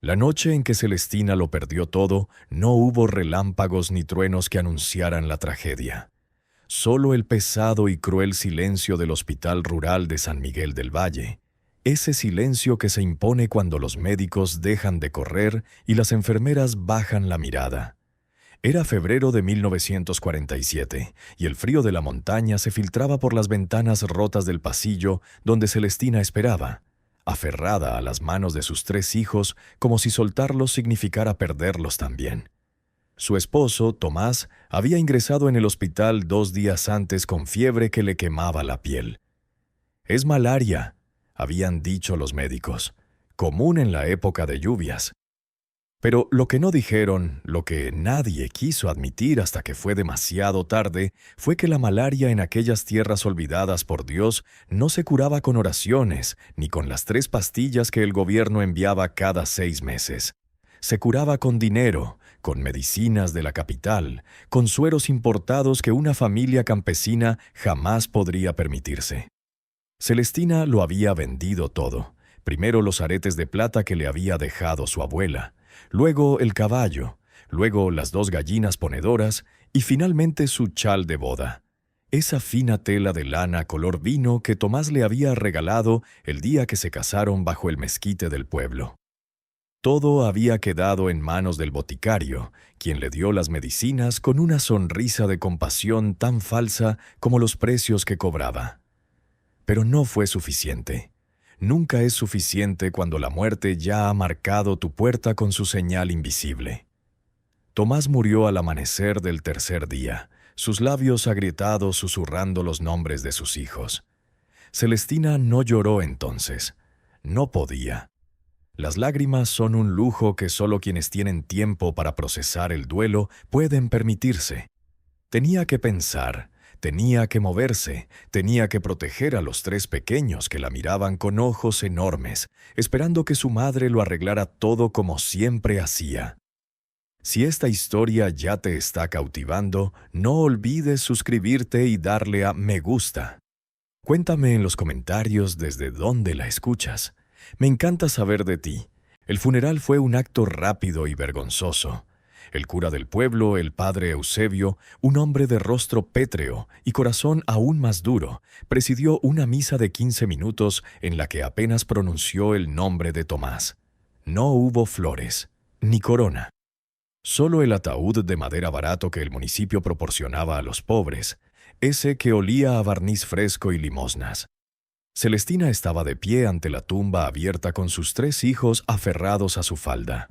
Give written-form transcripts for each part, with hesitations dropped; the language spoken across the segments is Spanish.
La noche en que Celestina lo perdió todo, no hubo relámpagos ni truenos que anunciaran la tragedia. Solo el pesado y cruel silencio del Hospital Rural de San Miguel del Valle, ese silencio que se impone cuando los médicos dejan de correr y las enfermeras bajan la mirada. Era febrero de 1947 y el frío de la montaña se filtraba por las ventanas rotas del pasillo donde Celestina esperaba, aferrada a las manos de sus 3 hijos como si soltarlos significara perderlos también. Su esposo, Tomás, había ingresado en el hospital 2 días antes con fiebre que le quemaba la piel. «Es malaria», habían dicho los médicos, común en la época de lluvias. Pero lo que no dijeron, lo que nadie quiso admitir hasta que fue demasiado tarde, fue que la malaria en aquellas tierras olvidadas por Dios no se curaba con oraciones, ni con las 3 pastillas que el gobierno enviaba cada 6 meses. Se curaba con dinero, con medicinas de la capital, con sueros importados que una familia campesina jamás podría permitirse. Celestina lo había vendido todo. Primero los aretes de plata que le había dejado su abuela, luego el caballo, luego las 2 gallinas ponedoras y finalmente su chal de boda. Esa fina tela de lana color vino que Tomás le había regalado el día que se casaron bajo el mezquite del pueblo. Todo había quedado en manos del boticario, quien le dio las medicinas con una sonrisa de compasión tan falsa como los precios que cobraba. Pero no fue suficiente. Nunca es suficiente cuando la muerte ya ha marcado tu puerta con su señal invisible. Tomás murió al amanecer del 3er día, sus labios agrietados susurrando los nombres de sus hijos. Celestina no lloró entonces. No podía. Las lágrimas son un lujo que solo quienes tienen tiempo para procesar el duelo pueden permitirse. Tenía que pensar, tenía que moverse, tenía que proteger a los 3 pequeños que la miraban con ojos enormes, esperando que su madre lo arreglara todo como siempre hacía. Si esta historia ya te está cautivando, no olvides suscribirte y darle a me gusta. Cuéntame en los comentarios desde dónde la escuchas. Me encanta saber de ti. El funeral fue un acto rápido y vergonzoso. El cura del pueblo, el padre Eusebio, un hombre de rostro pétreo y corazón aún más duro, presidió una misa de 15 minutos en la que apenas pronunció el nombre de Tomás. No hubo flores, ni corona. Solo el ataúd de madera barato que el municipio proporcionaba a los pobres, ese que olía a barniz fresco y limosnas. Celestina estaba de pie ante la tumba abierta con sus 3 hijos aferrados a su falda.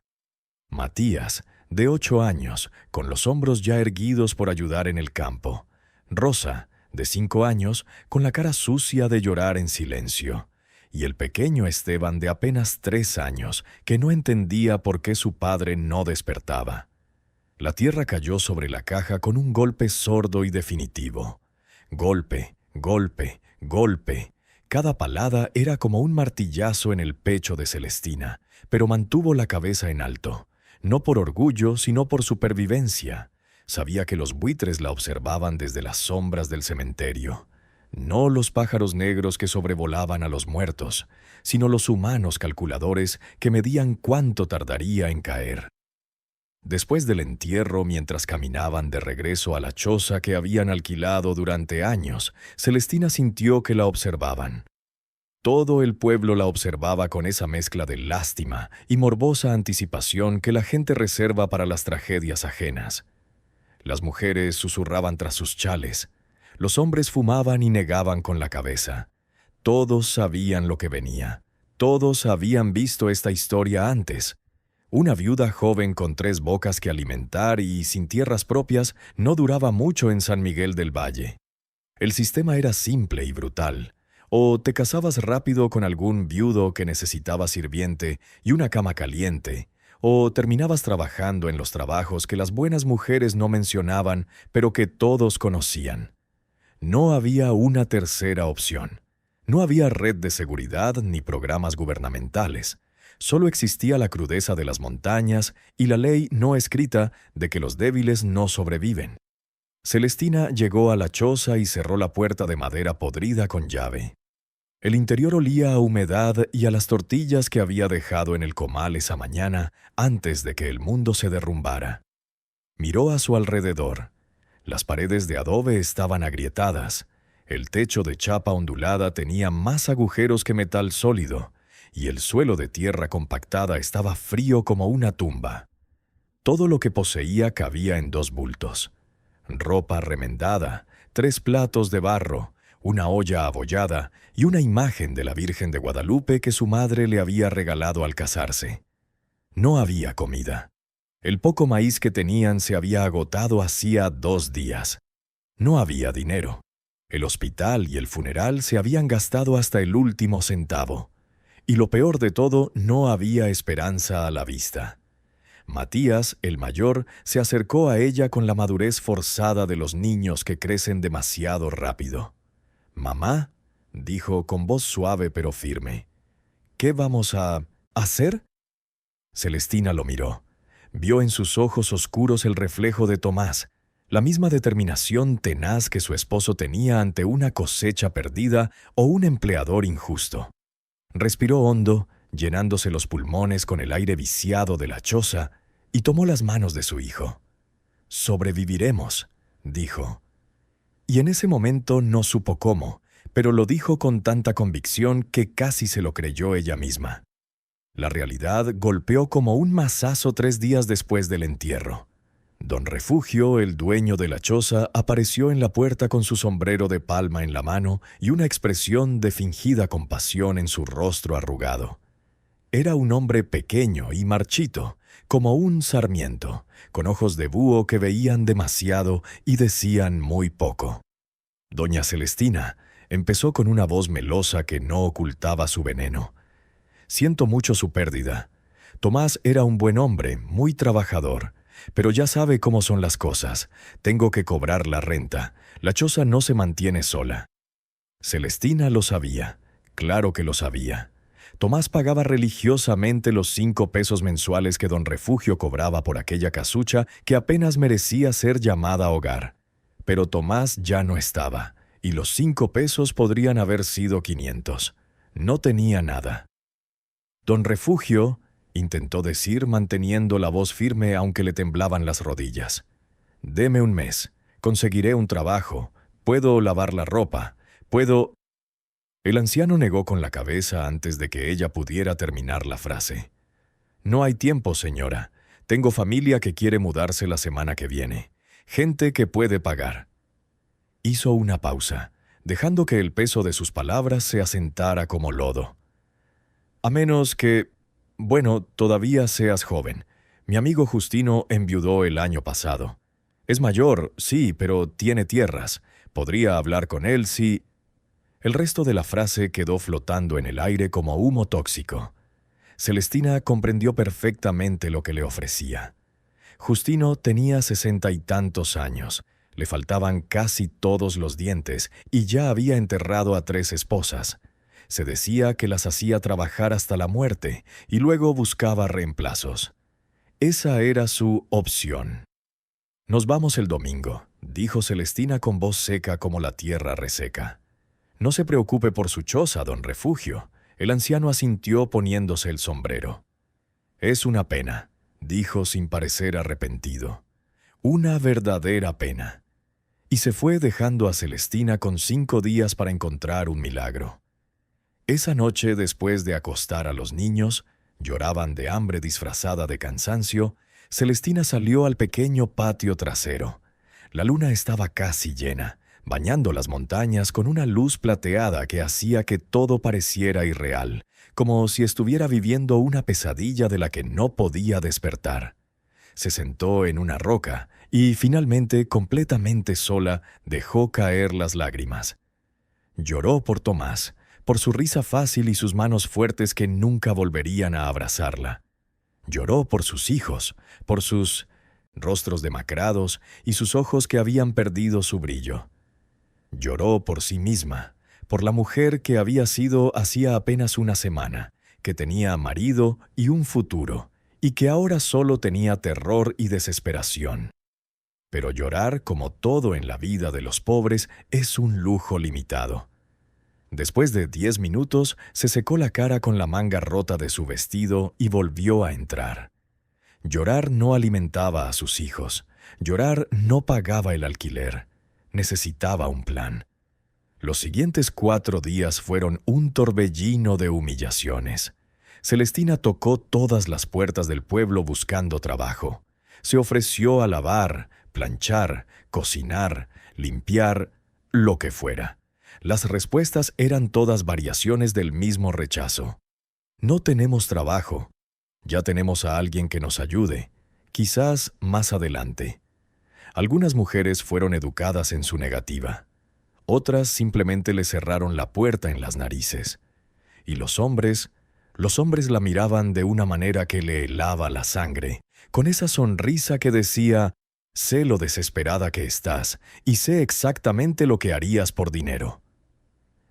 Matías, de 8 años, con los hombros ya erguidos por ayudar en el campo. Rosa, de 5 años, con la cara sucia de llorar en silencio. Y el pequeño Esteban, de apenas 3 años, que no entendía por qué su padre no despertaba. La tierra cayó sobre la caja con un golpe sordo y definitivo. Golpe, golpe, golpe. Cada palada era como un martillazo en el pecho de Celestina, pero mantuvo la cabeza en alto, no por orgullo, sino por supervivencia. Sabía que los buitres la observaban desde las sombras del cementerio. No los pájaros negros que sobrevolaban a los muertos, sino los humanos calculadores que medían cuánto tardaría en caer. Después del entierro, mientras caminaban de regreso a la choza que habían alquilado durante años, Celestina sintió que la observaban. Todo el pueblo la observaba con esa mezcla de lástima y morbosa anticipación que la gente reserva para las tragedias ajenas. Las mujeres susurraban tras sus chales. Los hombres fumaban y negaban con la cabeza. Todos sabían lo que venía. Todos habían visto esta historia antes. Una viuda joven con 3 bocas que alimentar y sin tierras propias no duraba mucho en San Miguel del Valle. El sistema era simple y brutal. O te casabas rápido con algún viudo que necesitaba sirviente y una cama caliente, o terminabas trabajando en los trabajos que las buenas mujeres no mencionaban, pero que todos conocían. No había una tercera opción. No había red de seguridad ni programas gubernamentales. Solo existía la crudeza de las montañas y la ley no escrita de que los débiles no sobreviven. Celestina llegó a la choza y cerró la puerta de madera podrida con llave. El interior olía a humedad y a las tortillas que había dejado en el comal esa mañana antes de que el mundo se derrumbara. Miró a su alrededor. Las paredes de adobe estaban agrietadas, el techo de chapa ondulada tenía más agujeros que metal sólido, y el suelo de tierra compactada estaba frío como una tumba. Todo lo que poseía cabía en 2 bultos: ropa remendada, 3 platos de barro, una olla abollada y una imagen de la Virgen de Guadalupe que su madre le había regalado al casarse. No había comida. El poco maíz que tenían se había agotado hacía 2 días. No había dinero. El hospital y el funeral se habían gastado hasta el último centavo. Y lo peor de todo, no había esperanza a la vista. Matías, el mayor, se acercó a ella con la madurez forzada de los niños que crecen demasiado rápido. «Mamá», dijo con voz suave pero firme, «¿qué vamos a hacer?» Celestina lo miró. Vio en sus ojos oscuros el reflejo de Tomás, la misma determinación tenaz que su esposo tenía ante una cosecha perdida o un empleador injusto. Respiró hondo, llenándose los pulmones con el aire viciado de la choza, y tomó las manos de su hijo. «Sobreviviremos», dijo. Y en ese momento no supo cómo, pero lo dijo con tanta convicción que casi se lo creyó ella misma. La realidad golpeó como un mazazo 3 días después del entierro. Don Refugio, el dueño de la choza, apareció en la puerta con su sombrero de palma en la mano y una expresión de fingida compasión en su rostro arrugado. Era un hombre pequeño y marchito, como un sarmiento, con ojos de búho que veían demasiado y decían muy poco. Doña Celestina empezó con una voz melosa que no ocultaba su veneno. «Siento mucho su pérdida. Tomás era un buen hombre, muy trabajador. Pero ya sabe cómo son las cosas. Tengo que cobrar la renta. La choza no se mantiene sola». Celestina lo sabía. Claro que lo sabía. Tomás pagaba religiosamente los 5 pesos mensuales que don Refugio cobraba por aquella casucha que apenas merecía ser llamada hogar. Pero Tomás ya no estaba, y los 5 pesos podrían haber sido 500. No tenía nada. Don Refugio, intentó decir manteniendo la voz firme aunque le temblaban las rodillas. «Deme un mes. Conseguiré un trabajo. Puedo lavar la ropa. Puedo...» El anciano negó con la cabeza antes de que ella pudiera terminar la frase. «No hay tiempo, señora. Tengo familia que quiere mudarse la semana que viene. Gente que puede pagar». Hizo una pausa, dejando que el peso de sus palabras se asentara como lodo. «A menos que... Bueno, todavía seas joven. Mi amigo Justino enviudó el año pasado. Es mayor, sí, pero tiene tierras. Podría hablar con él si...» El resto de la frase quedó flotando en el aire como humo tóxico. Celestina comprendió perfectamente lo que le ofrecía. Justino tenía 60 y tantos años, le faltaban casi todos los dientes y ya había enterrado a 3 esposas. Se decía que las hacía trabajar hasta la muerte y luego buscaba reemplazos. Esa era su opción. «Nos vamos el domingo», dijo Celestina con voz seca como la tierra reseca. «No se preocupe por su choza, don Refugio». El anciano asintió poniéndose el sombrero. «Es una pena», dijo sin parecer arrepentido. «Una verdadera pena». Y se fue dejando a Celestina con 5 días para encontrar un milagro. Esa noche, después de acostar a los niños, lloraban de hambre disfrazada de cansancio, Celestina salió al pequeño patio trasero. La luna estaba casi llena, bañando las montañas con una luz plateada que hacía que todo pareciera irreal, como si estuviera viviendo una pesadilla de la que no podía despertar. Se sentó en una roca y, finalmente, completamente sola, dejó caer las lágrimas. Lloró por Tomás, por su risa fácil y sus manos fuertes que nunca volverían a abrazarla. Lloró por sus hijos, por sus rostros demacrados y sus ojos que habían perdido su brillo. Lloró por sí misma, por la mujer que había sido hacía apenas una semana, que tenía marido y un futuro, y que ahora solo tenía terror y desesperación. Pero llorar, como todo en la vida de los pobres, es un lujo limitado. Después de 10 minutos, se secó la cara con la manga rota de su vestido y volvió a entrar. Llorar no alimentaba a sus hijos. Llorar no pagaba el alquiler. Necesitaba un plan. Los siguientes 4 días fueron un torbellino de humillaciones. Celestina tocó todas las puertas del pueblo buscando trabajo. Se ofreció a lavar, planchar, cocinar, limpiar, lo que fuera. Las respuestas eran todas variaciones del mismo rechazo. No tenemos trabajo. Ya tenemos a alguien que nos ayude. Quizás más adelante. Algunas mujeres fueron educadas en su negativa. Otras simplemente le cerraron la puerta en las narices. Y los hombres la miraban de una manera que le helaba la sangre, con esa sonrisa que decía: «Sé lo desesperada que estás y sé exactamente lo que harías por dinero».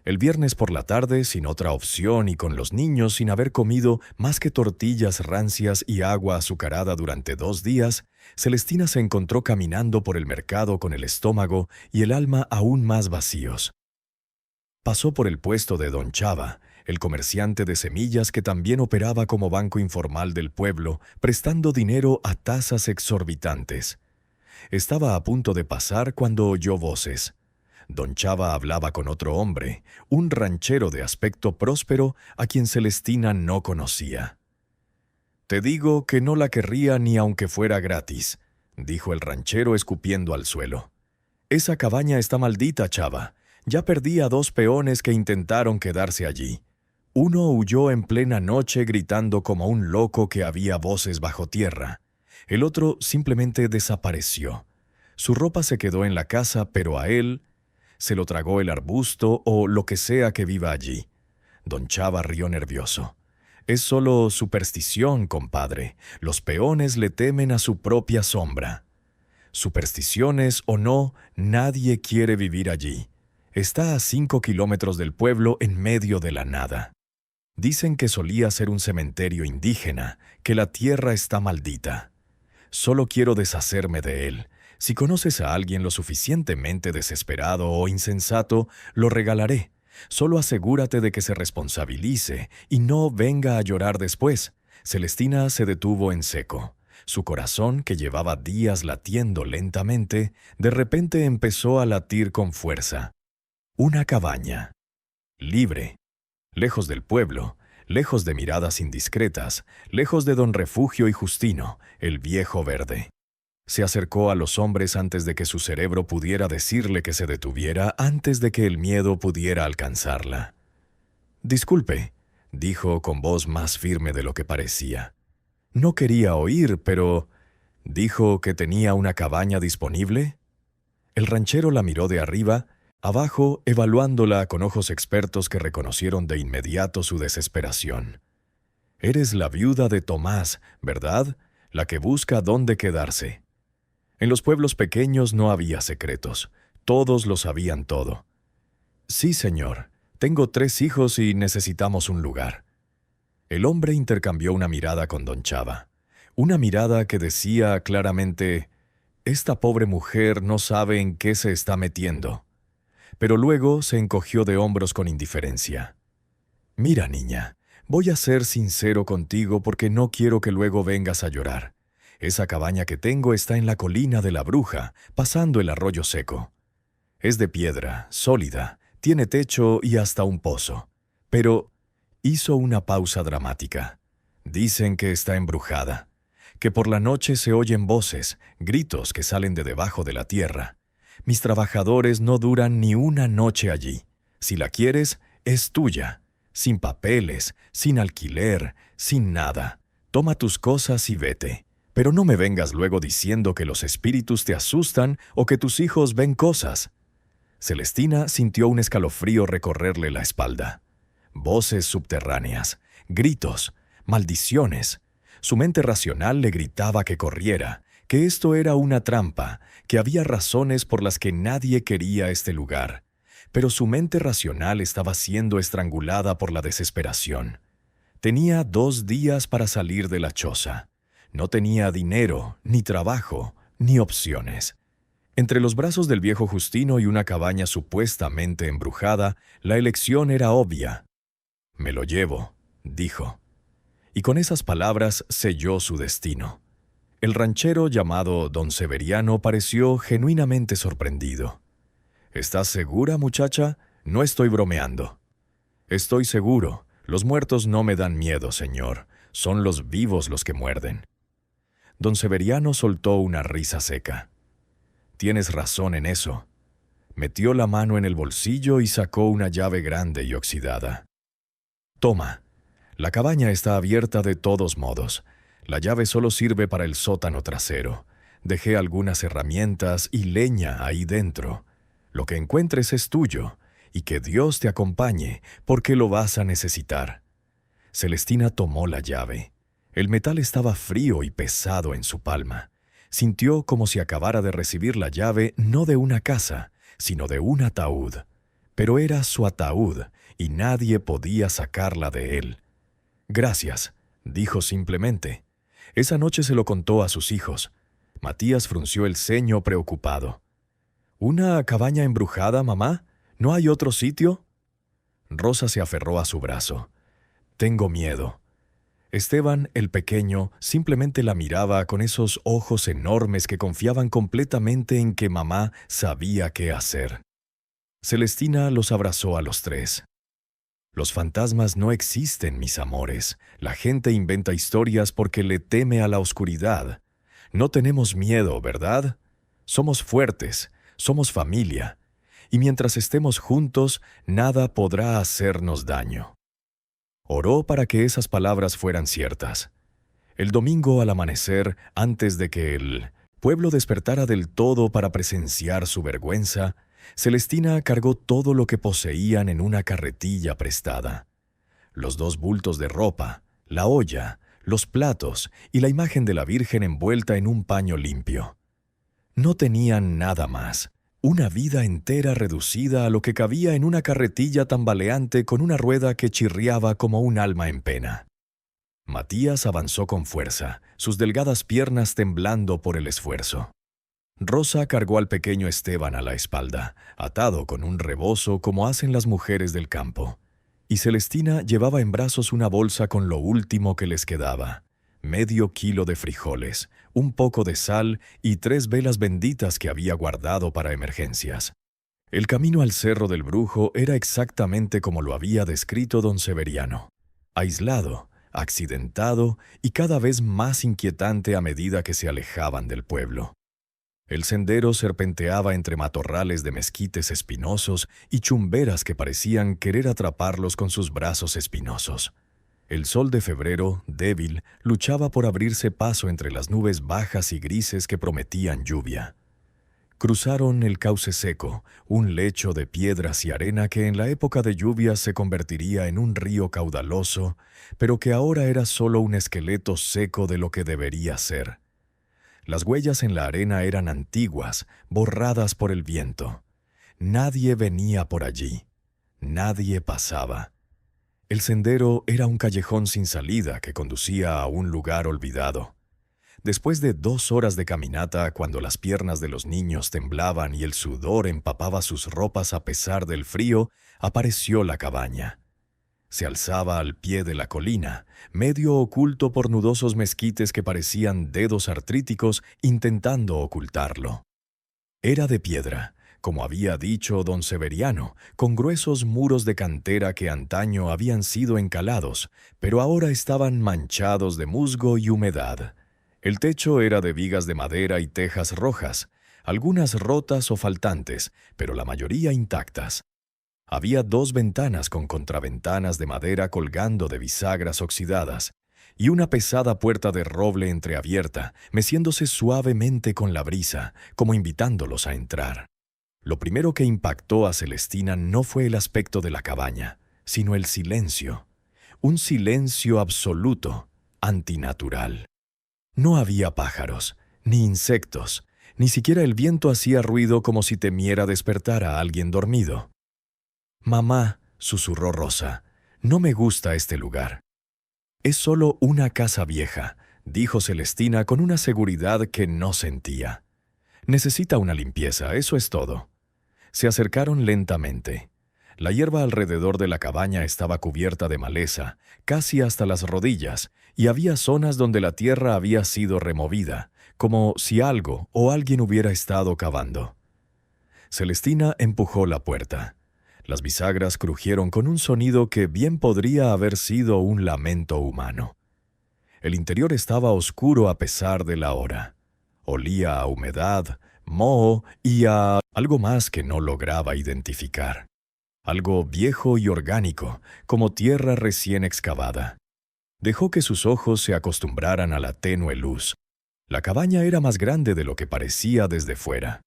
El viernes por la tarde, sin otra opción y con los niños sin haber comido más que tortillas rancias y agua azucarada durante 2 días, Celestina se encontró caminando por el mercado con el estómago y el alma aún más vacíos. Pasó por el puesto de Don Chava, el comerciante de semillas que también operaba como banco informal del pueblo, prestando dinero a tasas exorbitantes. Estaba a punto de pasar cuando oyó voces. Don Chava hablaba con otro hombre, un ranchero de aspecto próspero a quien Celestina no conocía. «Te digo que no la querría ni aunque fuera gratis», dijo el ranchero escupiendo al suelo. «Esa cabaña está maldita, Chava. Ya perdí a 2 peones que intentaron quedarse allí. Uno huyó en plena noche gritando como un loco que había voces bajo tierra. El otro simplemente desapareció. Su ropa se quedó en la casa, pero a él se lo tragó el arbusto o lo que sea que viva allí». Don Chava rió nervioso. «Es solo superstición, compadre. Los peones le temen a su propia sombra». Supersticiones o no, nadie quiere vivir allí. Está a 5 kilómetros del pueblo en medio de la nada. Dicen que solía ser un cementerio indígena, que la tierra está maldita. Solo quiero deshacerme de él. Si conoces a alguien lo suficientemente desesperado o insensato, lo regalaré. Solo asegúrate de que se responsabilice y no venga a llorar después». Celestina se detuvo en seco. Su corazón, que llevaba días latiendo lentamente, de repente empezó a latir con fuerza. Una cabaña. Libre. Lejos del pueblo, lejos de miradas indiscretas, lejos de don Refugio y Justino, el viejo verde. Se acercó a los hombres antes de que su cerebro pudiera decirle que se detuviera, antes de que el miedo pudiera alcanzarla. «Disculpe», dijo con voz más firme de lo que parecía. «No quería oír, pero ¿dijo que tenía una cabaña disponible?» El ranchero la miró de arriba abajo, evaluándola con ojos expertos que reconocieron de inmediato su desesperación. «Eres la viuda de Tomás, ¿verdad? La que busca dónde quedarse». En los pueblos pequeños no había secretos. Todos lo sabían todo. «Sí, señor. Tengo 3 hijos y necesitamos un lugar». El hombre intercambió una mirada con don Chava. Una mirada que decía claramente: «Esta pobre mujer no sabe en qué se está metiendo». Pero luego se encogió de hombros con indiferencia. «Mira, niña, voy a ser sincero contigo porque no quiero que luego vengas a llorar. Esa cabaña que tengo está en la colina de la Bruja, pasando el arroyo seco. Es de piedra, sólida, tiene techo y hasta un pozo. Pero…» hizo una pausa dramática. «Dicen que está embrujada, que por la noche se oyen voces, gritos que salen de debajo de la tierra. Mis trabajadores no duran ni una noche allí. Si la quieres, es tuya, sin papeles, sin alquiler, sin nada. Toma tus cosas y vete. Pero no me vengas luego diciendo que los espíritus te asustan o que tus hijos ven cosas». Celestina sintió un escalofrío recorrerle la espalda. Voces subterráneas, gritos, maldiciones. Su mente racional le gritaba que corriera, que esto era una trampa, que había razones por las que nadie quería este lugar. Pero su mente racional estaba siendo estrangulada por la desesperación. Tenía 2 días para salir de la choza. No tenía dinero, ni trabajo, ni opciones. Entre los brazos del viejo Justino y una cabaña supuestamente embrujada, la elección era obvia. «Me lo llevo», dijo. Y con esas palabras selló su destino. El ranchero llamado don Severiano pareció genuinamente sorprendido. «¿Estás segura, muchacha? No estoy bromeando». «Estoy seguro. Los muertos no me dan miedo, señor. Son los vivos los que muerden». Don Severiano soltó una risa seca. «Tienes razón en eso». Metió la mano en el bolsillo y sacó una llave grande y oxidada. «Toma. La cabaña está abierta de todos modos. La llave solo sirve para el sótano trasero. Dejé algunas herramientas y leña ahí dentro. Lo que encuentres es tuyo, y que Dios te acompañe, porque lo vas a necesitar». Celestina tomó la llave. El metal estaba frío y pesado en su palma. Sintió como si acabara de recibir la llave no de una casa, sino de un ataúd. Pero era su ataúd, y nadie podía sacarla de él. «Gracias», dijo simplemente. Esa noche se lo contó a sus hijos. Matías frunció el ceño preocupado. «¿Una cabaña embrujada, mamá? ¿No hay otro sitio?» Rosa se aferró a su brazo. «Tengo miedo». Esteban, el pequeño, simplemente la miraba con esos ojos enormes que confiaban completamente en que mamá sabía qué hacer. Celestina los abrazó a los tres. «Los fantasmas no existen, mis amores. La gente inventa historias porque le teme a la oscuridad. No tenemos miedo, ¿verdad? Somos fuertes, somos familia. Y mientras estemos juntos, nada podrá hacernos daño». Oró para que esas palabras fueran ciertas. El domingo al amanecer, antes de que el pueblo despertara del todo para presenciar su vergüenza, Celestina cargó todo lo que poseían en una carretilla prestada. Los 2 bultos de ropa, la olla, los platos y la imagen de la Virgen envuelta en un paño limpio. No tenían nada más. Una vida entera reducida a lo que cabía en una carretilla tambaleante con una rueda que chirriaba como un alma en pena. Matías avanzó con fuerza, sus delgadas piernas temblando por el esfuerzo. Rosa cargó al pequeño Esteban a la espalda, atado con un rebozo como hacen las mujeres del campo. Y Celestina llevaba en brazos una bolsa con lo último que les quedaba: medio kilo de frijoles, un poco de sal y 3 velas benditas que había guardado para emergencias. El camino al Cerro del Brujo era exactamente como lo había descrito don Severiano: aislado, accidentado y cada vez más inquietante a medida que se alejaban del pueblo. El sendero serpenteaba entre matorrales de mezquites espinosos y chumberas que parecían querer atraparlos con sus brazos espinosos. El sol de febrero, débil, luchaba por abrirse paso entre las nubes bajas y grises que prometían lluvia. Cruzaron el cauce seco, un lecho de piedras y arena que en la época de lluvias se convertiría en un río caudaloso, pero que ahora era solo un esqueleto seco de lo que debería ser. Las huellas en la arena eran antiguas, borradas por el viento. Nadie venía por allí. Nadie pasaba. El sendero era un callejón sin salida que conducía a un lugar olvidado. Después de 2 horas de caminata, cuando las piernas de los niños temblaban y el sudor empapaba sus ropas a pesar del frío, apareció la cabaña. Se alzaba al pie de la colina, medio oculto por nudosos mezquites que parecían dedos artríticos intentando ocultarlo. Era de piedra, como había dicho don Severiano, con gruesos muros de cantera que antaño habían sido encalados, pero ahora estaban manchados de musgo y humedad. El techo era de vigas de madera y tejas rojas, algunas rotas o faltantes, pero la mayoría intactas. Había 2 ventanas con contraventanas de madera colgando de bisagras oxidadas, y una pesada puerta de roble entreabierta, meciéndose suavemente con la brisa, como invitándolos a entrar. Lo primero que impactó a Celestina no fue el aspecto de la cabaña, sino el silencio. Un silencio absoluto, antinatural. No había pájaros, ni insectos, ni siquiera el viento hacía ruido como si temiera despertar a alguien dormido. «Mamá», susurró Rosa, «no me gusta este lugar». «Es solo una casa vieja», dijo Celestina con una seguridad que no sentía. Necesita una limpieza, eso es todo. Se acercaron lentamente. La hierba alrededor de la cabaña estaba cubierta de maleza, casi hasta las rodillas, y había zonas donde la tierra había sido removida, como si algo o alguien hubiera estado cavando. Celestina empujó la puerta. Las bisagras crujieron con un sonido que bien podría haber sido un lamento humano. El interior estaba oscuro a pesar de la hora. Olía a humedad, moho y a algo más que no lograba identificar. Algo viejo y orgánico, como tierra recién excavada. Dejó que sus ojos se acostumbraran a la tenue luz. La cabaña era más grande de lo que parecía desde fuera.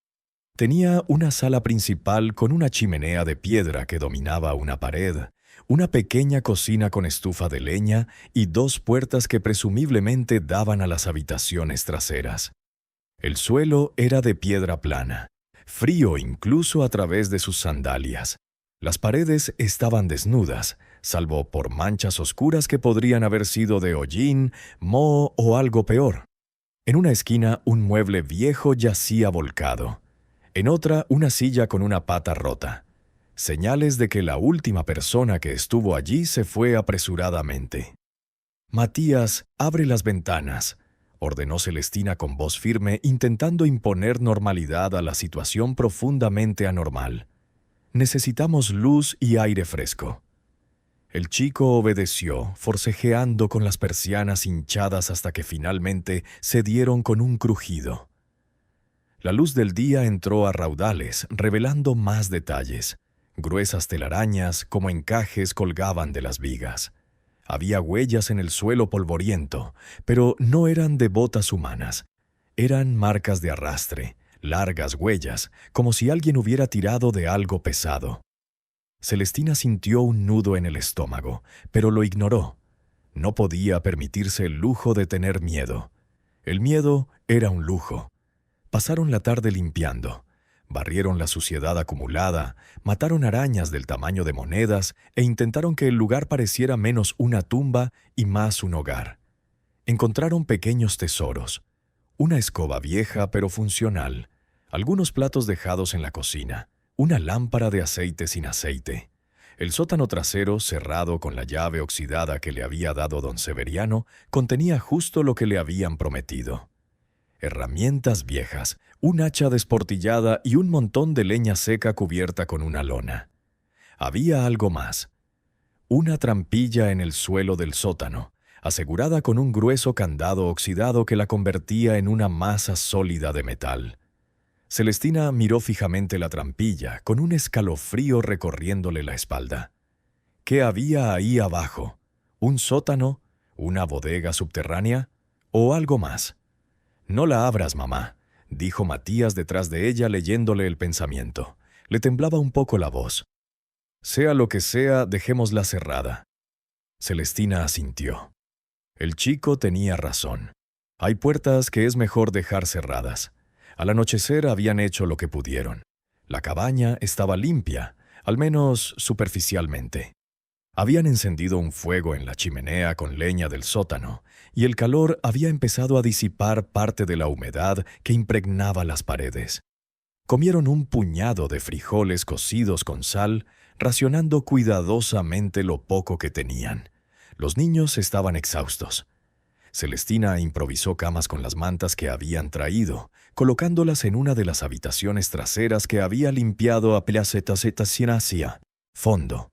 Tenía una sala principal con una chimenea de piedra que dominaba una pared, una pequeña cocina con estufa de leña y dos puertas que presumiblemente daban a las habitaciones traseras. El suelo era de piedra plana, frío incluso a través de sus sandalias. Las paredes estaban desnudas, salvo por manchas oscuras que podrían haber sido de hollín, moho o algo peor. En una esquina, un mueble viejo yacía volcado. En otra, una silla con una pata rota. Señales de que la última persona que estuvo allí se fue apresuradamente. «Matías, abre las ventanas», ordenó Celestina con voz firme, intentando imponer normalidad a la situación profundamente anormal. «Necesitamos luz y aire fresco». El chico obedeció, forcejeando con las persianas hinchadas hasta que finalmente cedieron con un crujido. La luz del día entró a raudales, revelando más detalles. Gruesas telarañas, como encajes, colgaban de las vigas. Había huellas en el suelo polvoriento, pero no eran de botas humanas. Eran marcas de arrastre, largas huellas, como si alguien hubiera tirado de algo pesado. Celestina sintió un nudo en el estómago, pero lo ignoró. No podía permitirse el lujo de tener miedo. El miedo era un lujo. Pasaron la tarde limpiando. Barrieron la suciedad acumulada, mataron arañas del tamaño de monedas e intentaron que el lugar pareciera menos una tumba y más un hogar. Encontraron pequeños tesoros. Una escoba vieja pero funcional, algunos platos dejados en la cocina, una lámpara de aceite sin aceite. El sótano trasero, cerrado con la llave oxidada que le había dado don Severiano, contenía justo lo que le habían prometido. Herramientas viejas, un hacha desportillada y un montón de leña seca cubierta con una lona. Había algo más. Una trampilla en el suelo del sótano, asegurada con un grueso candado oxidado que la convertía en una masa sólida de metal. Celestina miró fijamente la trampilla, con un escalofrío recorriéndole la espalda. ¿Qué había ahí abajo? ¿Un sótano? ¿Una bodega subterránea? ¿O algo más? «No la abras, mamá», dijo Matías detrás de ella leyéndole el pensamiento. Le temblaba un poco la voz. «Sea lo que sea, dejémosla cerrada». Celestina asintió. El chico tenía razón. Hay puertas que es mejor dejar cerradas. Al anochecer habían hecho lo que pudieron. La cabaña estaba limpia, al menos superficialmente. Habían encendido un fuego en la chimenea con leña del sótano, y el calor había empezado a disipar parte de la humedad que impregnaba las paredes. Comieron un puñado de frijoles cocidos con sal, racionando cuidadosamente lo poco que tenían. Los niños estaban exhaustos. Celestina improvisó camas con las mantas que habían traído, colocándolas en una de las habitaciones traseras que había limpiado a Placetasetacianacia, fondo.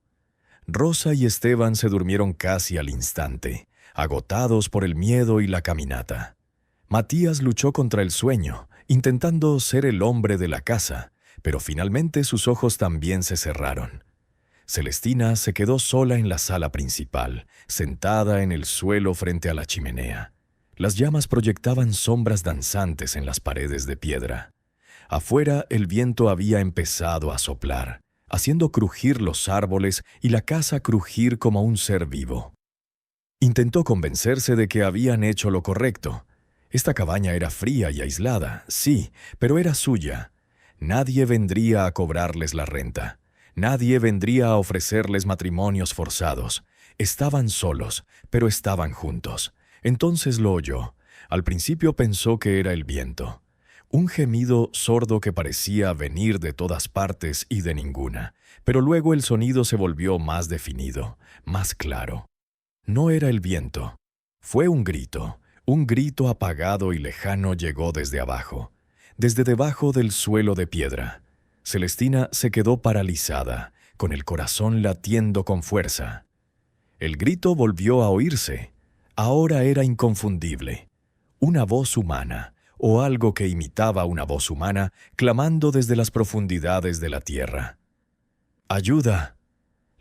Rosa y Esteban se durmieron casi al instante, agotados por el miedo y la caminata. Matías luchó contra el sueño, intentando ser el hombre de la casa, pero finalmente sus ojos también se cerraron. Celestina se quedó sola en la sala principal, sentada en el suelo frente a la chimenea. Las llamas proyectaban sombras danzantes en las paredes de piedra. Afuera el viento había empezado a soplar, haciendo crujir los árboles y la casa crujir como un ser vivo. Intentó convencerse de que habían hecho lo correcto. Esta cabaña era fría y aislada, sí, pero era suya. Nadie vendría a cobrarles la renta. Nadie vendría a ofrecerles matrimonios forzados. Estaban solos, pero estaban juntos. Entonces lo oyó. Al principio pensó que era el viento. Un gemido sordo que parecía venir de todas partes y de ninguna, pero luego el sonido se volvió más definido, más claro. No era el viento. Fue un grito apagado y lejano llegó desde abajo, desde debajo del suelo de piedra. Celestina se quedó paralizada, con el corazón latiendo con fuerza. El grito volvió a oírse. Ahora era inconfundible. Una voz humana, o algo que imitaba una voz humana, clamando desde las profundidades de la tierra. ¡Ayuda!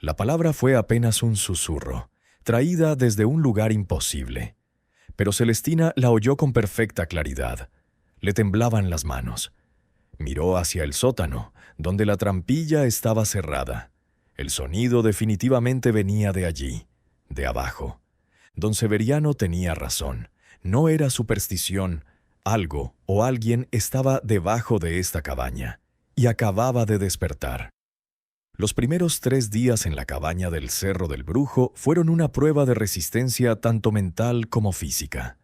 La palabra fue apenas un susurro, traída desde un lugar imposible. Pero Celestina la oyó con perfecta claridad. Le temblaban las manos. Miró hacia el sótano, donde la trampilla estaba cerrada. El sonido definitivamente venía de allí, de abajo. Don Severiano tenía razón. No era superstición. Algo o alguien estaba debajo de esta cabaña y acababa de despertar. Los primeros 3 días en la cabaña del Cerro del Brujo fueron una prueba de resistencia tanto mental como física.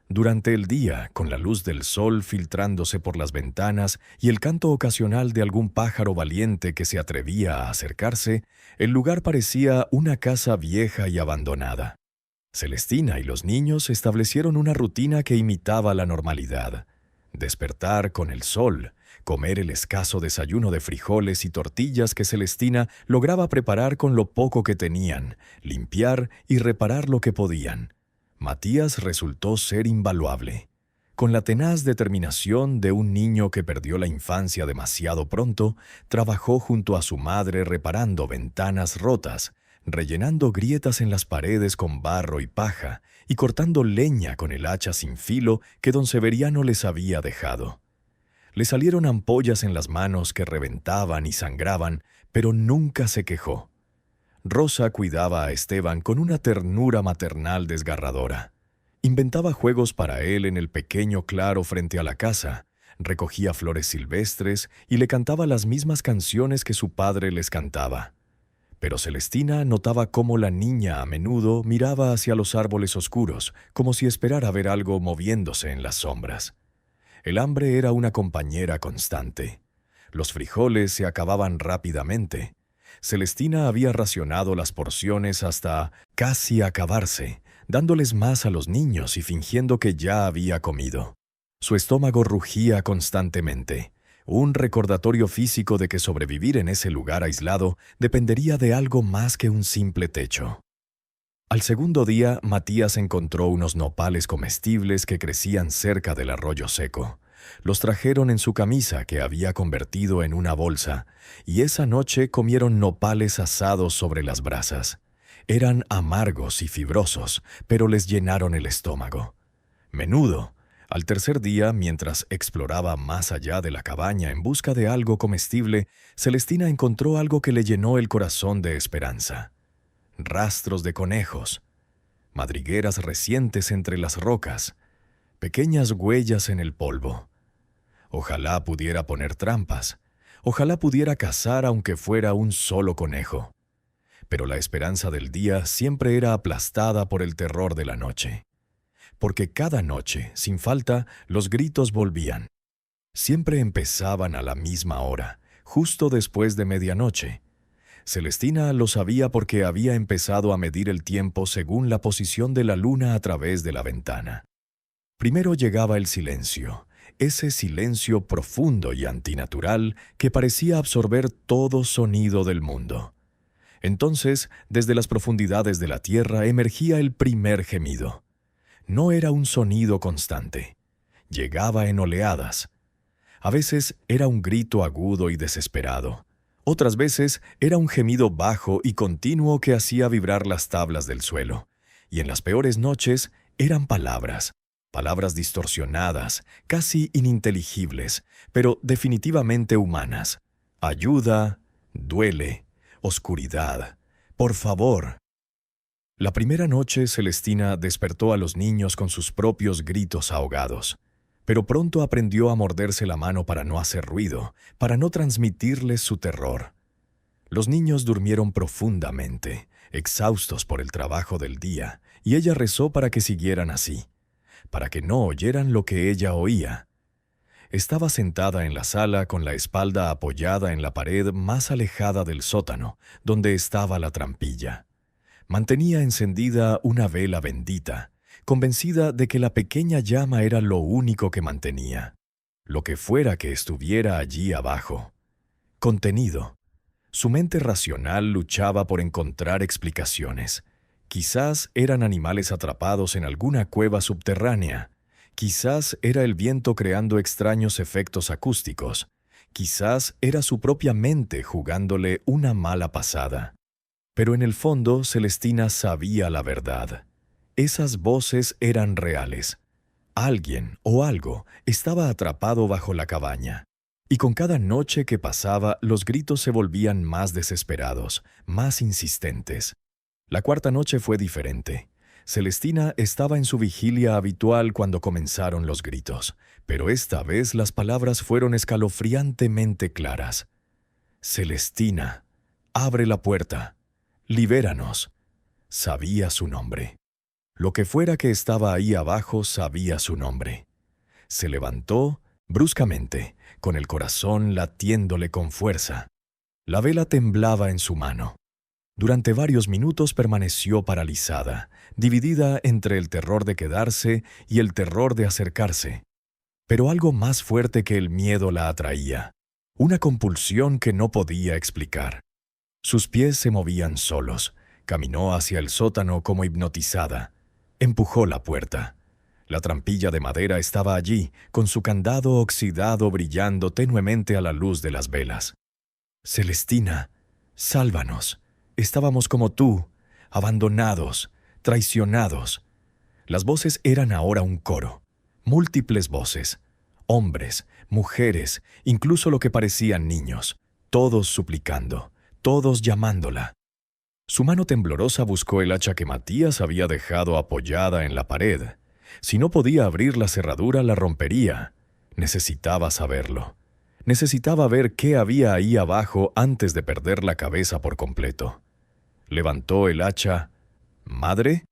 Durante el día, con la luz del sol filtrándose por las ventanas y el canto ocasional de algún pájaro valiente que se atrevía a acercarse, el lugar parecía una casa vieja y abandonada. Celestina y los niños establecieron una rutina que imitaba la normalidad. Despertar con el sol, comer el escaso desayuno de frijoles y tortillas que Celestina lograba preparar con lo poco que tenían, limpiar y reparar lo que podían. Matías resultó ser invaluable. Con la tenaz determinación de un niño que perdió la infancia demasiado pronto, trabajó junto a su madre reparando ventanas rotas, rellenando grietas en las paredes con barro y paja y cortando leña con el hacha sin filo que don Severiano les había dejado. Le salieron ampollas en las manos que reventaban y sangraban, pero nunca se quejó. Rosa cuidaba a Esteban con una ternura maternal desgarradora. Inventaba juegos para él en el pequeño claro frente a la casa, recogía flores silvestres y le cantaba las mismas canciones que su padre les cantaba. Pero Celestina notaba cómo la niña a menudo miraba hacia los árboles oscuros, como si esperara ver algo moviéndose en las sombras. El hambre era una compañera constante. Los frijoles se acababan rápidamente. Celestina había racionado las porciones hasta casi acabarse, dándoles más a los niños y fingiendo que ya había comido. Su estómago rugía constantemente. Un recordatorio físico de que sobrevivir en ese lugar aislado dependería de algo más que un simple techo. Al segundo día, Matías encontró unos nopales comestibles que crecían cerca del arroyo seco. Los trajeron en su camisa, que había convertido en una bolsa, y esa noche comieron nopales asados sobre las brasas. Eran amargos y fibrosos, pero les llenaron el estómago. Menudo. Al tercer día, mientras exploraba más allá de la cabaña en busca de algo comestible, Celestina encontró algo que le llenó el corazón de esperanza. Rastros de conejos, madrigueras recientes entre las rocas, pequeñas huellas en el polvo. Ojalá pudiera poner trampas, ojalá pudiera cazar aunque fuera un solo conejo. Pero la esperanza del día siempre era aplastada por el terror de la noche. Porque cada noche, sin falta, los gritos volvían. Siempre empezaban a la misma hora, justo después de medianoche. Celestina lo sabía porque había empezado a medir el tiempo según la posición de la luna a través de la ventana. Primero llegaba el silencio, ese silencio profundo y antinatural que parecía absorber todo sonido del mundo. Entonces, desde las profundidades de la tierra emergía el primer gemido. No era un sonido constante. Llegaba en oleadas. A veces era un grito agudo y desesperado. Otras veces era un gemido bajo y continuo que hacía vibrar las tablas del suelo. Y en las peores noches eran palabras distorsionadas, casi ininteligibles, pero definitivamente humanas. Ayuda, duele, oscuridad, por favor. La primera noche Celestina despertó a los niños con sus propios gritos ahogados, pero pronto aprendió a morderse la mano para no hacer ruido, para no transmitirles su terror. Los niños durmieron profundamente, exhaustos por el trabajo del día, y ella rezó para que siguieran así, para que no oyeran lo que ella oía. Estaba sentada en la sala con la espalda apoyada en la pared más alejada del sótano, donde estaba la trampilla. Mantenía encendida una vela bendita, convencida de que la pequeña llama era lo único que mantenía, lo que fuera que estuviera allí abajo. Contenido. Su mente racional luchaba por encontrar explicaciones. Quizás eran animales atrapados en alguna cueva subterránea. Quizás era el viento creando extraños efectos acústicos. Quizás era su propia mente jugándole una mala pasada. Pero en el fondo, Celestina sabía la verdad. Esas voces eran reales. Alguien o algo estaba atrapado bajo la cabaña. Y con cada noche que pasaba, los gritos se volvían más desesperados, más insistentes. La cuarta noche fue diferente. Celestina estaba en su vigilia habitual cuando comenzaron los gritos, pero esta vez las palabras fueron escalofriantemente claras. Celestina, abre la puerta, libéranos. Sabía su nombre. Lo que fuera que estaba ahí abajo sabía su nombre. Se levantó bruscamente, con el corazón latiéndole con fuerza. La vela temblaba en su mano. Durante varios minutos permaneció paralizada, dividida entre el terror de quedarse y el terror de acercarse. Pero algo más fuerte que el miedo la atraía, una compulsión que no podía explicar. Sus pies se movían solos, caminó hacia el sótano como hipnotizada. Empujó la puerta. La trampilla de madera estaba allí, con su candado oxidado brillando tenuemente a la luz de las velas. Celestina, sálvanos. Estábamos como tú, abandonados, traicionados. Las voces eran ahora un coro, múltiples voces, hombres, mujeres, incluso lo que parecían niños, todos suplicando, todos llamándola. Su mano temblorosa buscó el hacha que Matías había dejado apoyada en la pared. Si no podía abrir la cerradura, la rompería. Necesitaba saberlo. Necesitaba ver qué había ahí abajo antes de perder la cabeza por completo. Levantó el hacha. ¿Madre?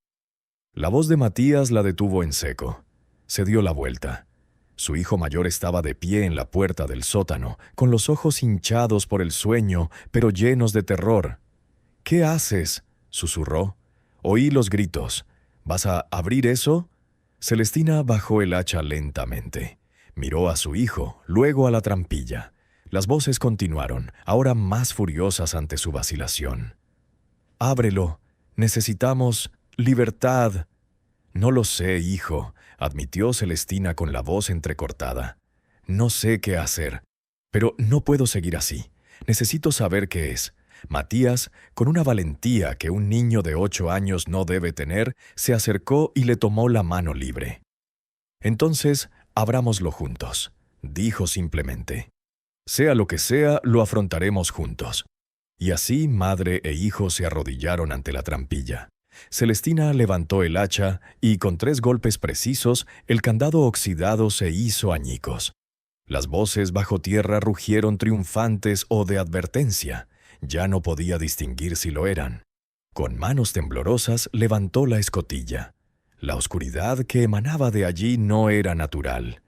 La voz de Matías la detuvo en seco. Se dio la vuelta. Su hijo mayor estaba de pie en la puerta del sótano, con los ojos hinchados por el sueño, pero llenos de terror. «¿Qué haces?», susurró. Oí los gritos. «¿Vas a abrir eso?». Celestina bajó el hacha lentamente. Miró a su hijo, luego a la trampilla. Las voces continuaron, ahora más furiosas ante su vacilación. «Ábrelo. Necesitamos libertad». «No lo sé, hijo», admitió Celestina con la voz entrecortada. «No sé qué hacer. Pero no puedo seguir así. Necesito saber qué es». Matías, con una valentía que un niño de 8 años no debe tener, se acercó y le tomó la mano libre. «Entonces, abrámoslo juntos», dijo simplemente. «Sea lo que sea, lo afrontaremos juntos». Y así madre e hijo se arrodillaron ante la trampilla. Celestina levantó el hacha y, con 3 golpes precisos, el candado oxidado se hizo añicos. Las voces bajo tierra rugieron triunfantes o de advertencia. Ya no podía distinguir si lo eran. Con manos temblorosas levantó la escotilla. La oscuridad que emanaba de allí no era natural.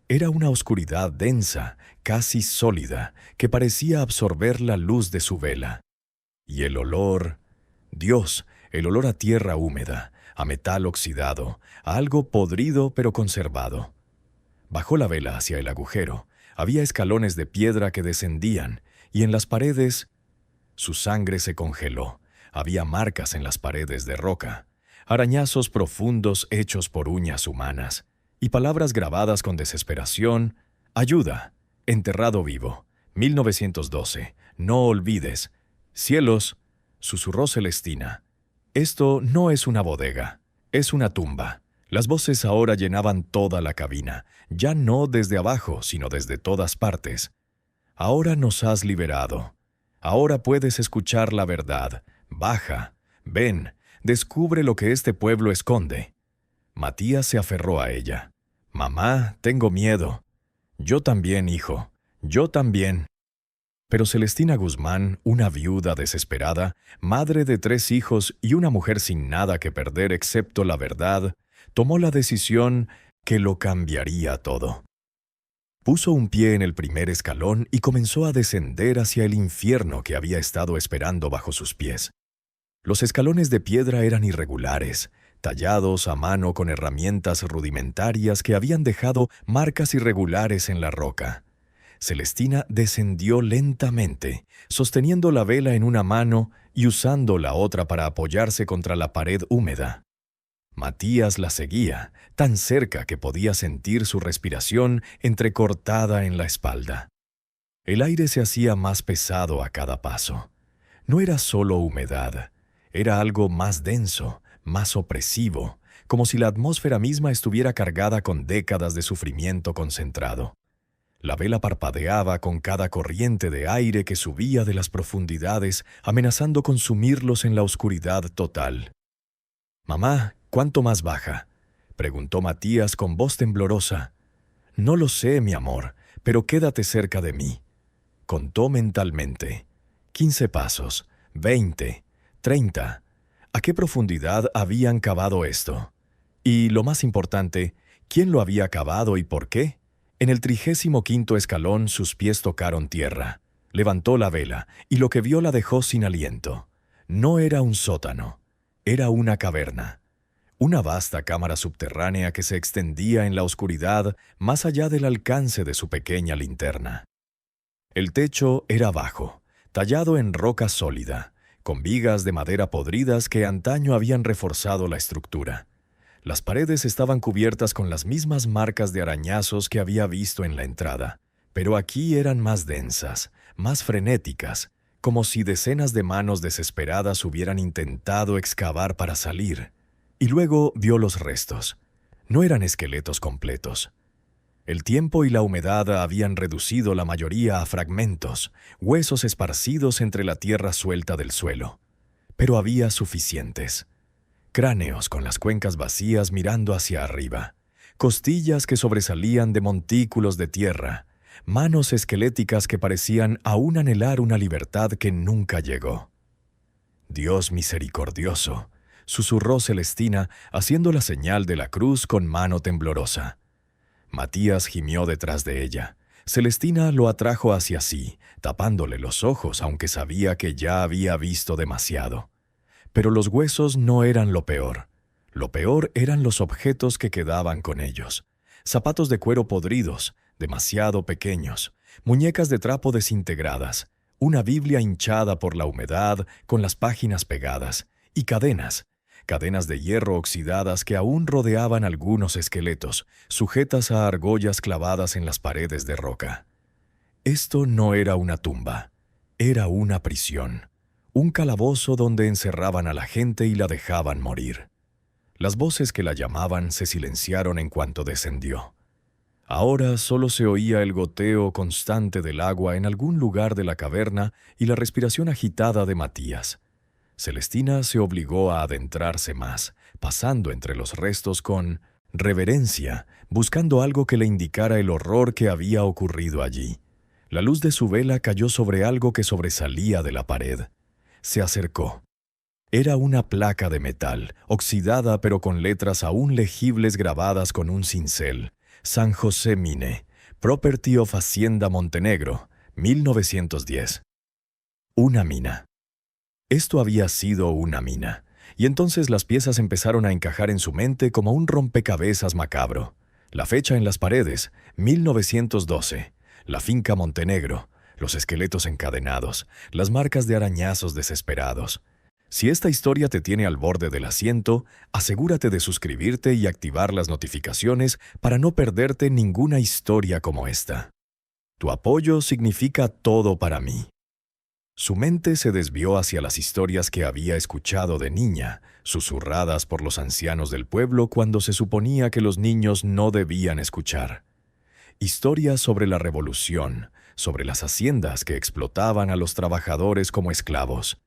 Era una oscuridad densa, casi sólida, que parecía absorber la luz de su vela. Y el olor... Dios, el olor a tierra húmeda, a metal oxidado, a algo podrido pero conservado. Bajó la vela hacia el agujero. Había escalones de piedra que descendían, y en las paredes... Su sangre se congeló. Había marcas en las paredes de roca, arañazos profundos hechos por uñas humanas, y palabras grabadas con desesperación. «Ayuda. Enterrado vivo. 1912. No olvides. Cielos», susurró Celestina. «Esto no es una bodega. Es una tumba». Las voces ahora llenaban toda la cabina, ya no desde abajo, sino desde todas partes. «Ahora nos has liberado. Ahora puedes escuchar la verdad. Baja. Ven. Descubre lo que este pueblo esconde». Matías se aferró a ella. «Mamá, tengo miedo». «Yo también, hijo. Yo también». Pero Celestina Guzmán, una viuda desesperada, madre de 3 hijos y una mujer sin nada que perder excepto la verdad, tomó la decisión que lo cambiaría todo. Puso un pie en el primer escalón y comenzó a descender hacia el infierno que había estado esperando bajo sus pies. Los escalones de piedra eran irregulares, tallados a mano con herramientas rudimentarias que habían dejado marcas irregulares en la roca. Celestina descendió lentamente, sosteniendo la vela en una mano y usando la otra para apoyarse contra la pared húmeda. Matías la seguía, tan cerca que podía sentir su respiración entrecortada en la espalda. El aire se hacía más pesado a cada paso. No era solo humedad, era algo más denso, más opresivo, como si la atmósfera misma estuviera cargada con décadas de sufrimiento concentrado. La vela parpadeaba con cada corriente de aire que subía de las profundidades, amenazando con sumirlos en la oscuridad total. «Mamá, ¿cuánto más baja?», preguntó Matías con voz temblorosa. «No lo sé, mi amor, pero quédate cerca de mí». Contó mentalmente. 15 pasos, 20, 30. ¿A qué profundidad habían cavado esto? Y, lo más importante, ¿quién lo había cavado y por qué? En el 35º escalón sus pies tocaron tierra. Levantó la vela y lo que vio la dejó sin aliento. No era un sótano, era una caverna. Una vasta cámara subterránea que se extendía en la oscuridad más allá del alcance de su pequeña linterna. El techo era bajo, tallado en roca sólida, con vigas de madera podridas que antaño habían reforzado la estructura. Las paredes estaban cubiertas con las mismas marcas de arañazos que había visto en la entrada, pero aquí eran más densas, más frenéticas, como si decenas de manos desesperadas hubieran intentado excavar para salir. Y luego vio los restos. No eran esqueletos completos. El tiempo y la humedad habían reducido la mayoría a fragmentos, huesos esparcidos entre la tierra suelta del suelo. Pero había suficientes. Cráneos con las cuencas vacías mirando hacia arriba, costillas que sobresalían de montículos de tierra, manos esqueléticas que parecían aún anhelar una libertad que nunca llegó. «Dios misericordioso», susurró Celestina, haciendo la señal de la cruz con mano temblorosa. Matías gimió detrás de ella. Celestina lo atrajo hacia sí, tapándole los ojos, aunque sabía que ya había visto demasiado. Pero los huesos no eran lo peor. Lo peor eran los objetos que quedaban con ellos. Zapatos de cuero podridos, demasiado pequeños, muñecas de trapo desintegradas, una Biblia hinchada por la humedad con las páginas pegadas, y cadenas de hierro oxidadas que aún rodeaban algunos esqueletos, sujetas a argollas clavadas en las paredes de roca. Esto no era una tumba, era una prisión. Un calabozo donde encerraban a la gente y la dejaban morir. Las voces que la llamaban se silenciaron en cuanto descendió. Ahora solo se oía el goteo constante del agua en algún lugar de la caverna y la respiración agitada de Matías. Celestina se obligó a adentrarse más, pasando entre los restos con reverencia, buscando algo que le indicara el horror que había ocurrido allí. La luz de su vela cayó sobre algo que sobresalía de la pared. Se acercó. Era una placa de metal, oxidada pero con letras aún legibles grabadas con un cincel. San José Mine, Property of Hacienda Montenegro, 1910. Una mina. Esto había sido una mina, y entonces las piezas empezaron a encajar en su mente como un rompecabezas macabro. La fecha en las paredes, 1912. La finca Montenegro. Los esqueletos encadenados, las marcas de arañazos desesperados. Si esta historia te tiene al borde del asiento, asegúrate de suscribirte y activar las notificaciones para no perderte ninguna historia como esta. Tu apoyo significa todo para mí. Su mente se desvió hacia las historias que había escuchado de niña, susurradas por los ancianos del pueblo cuando se suponía que los niños no debían escuchar. Historias sobre la revolución, sobre las haciendas que explotaban a los trabajadores como esclavos.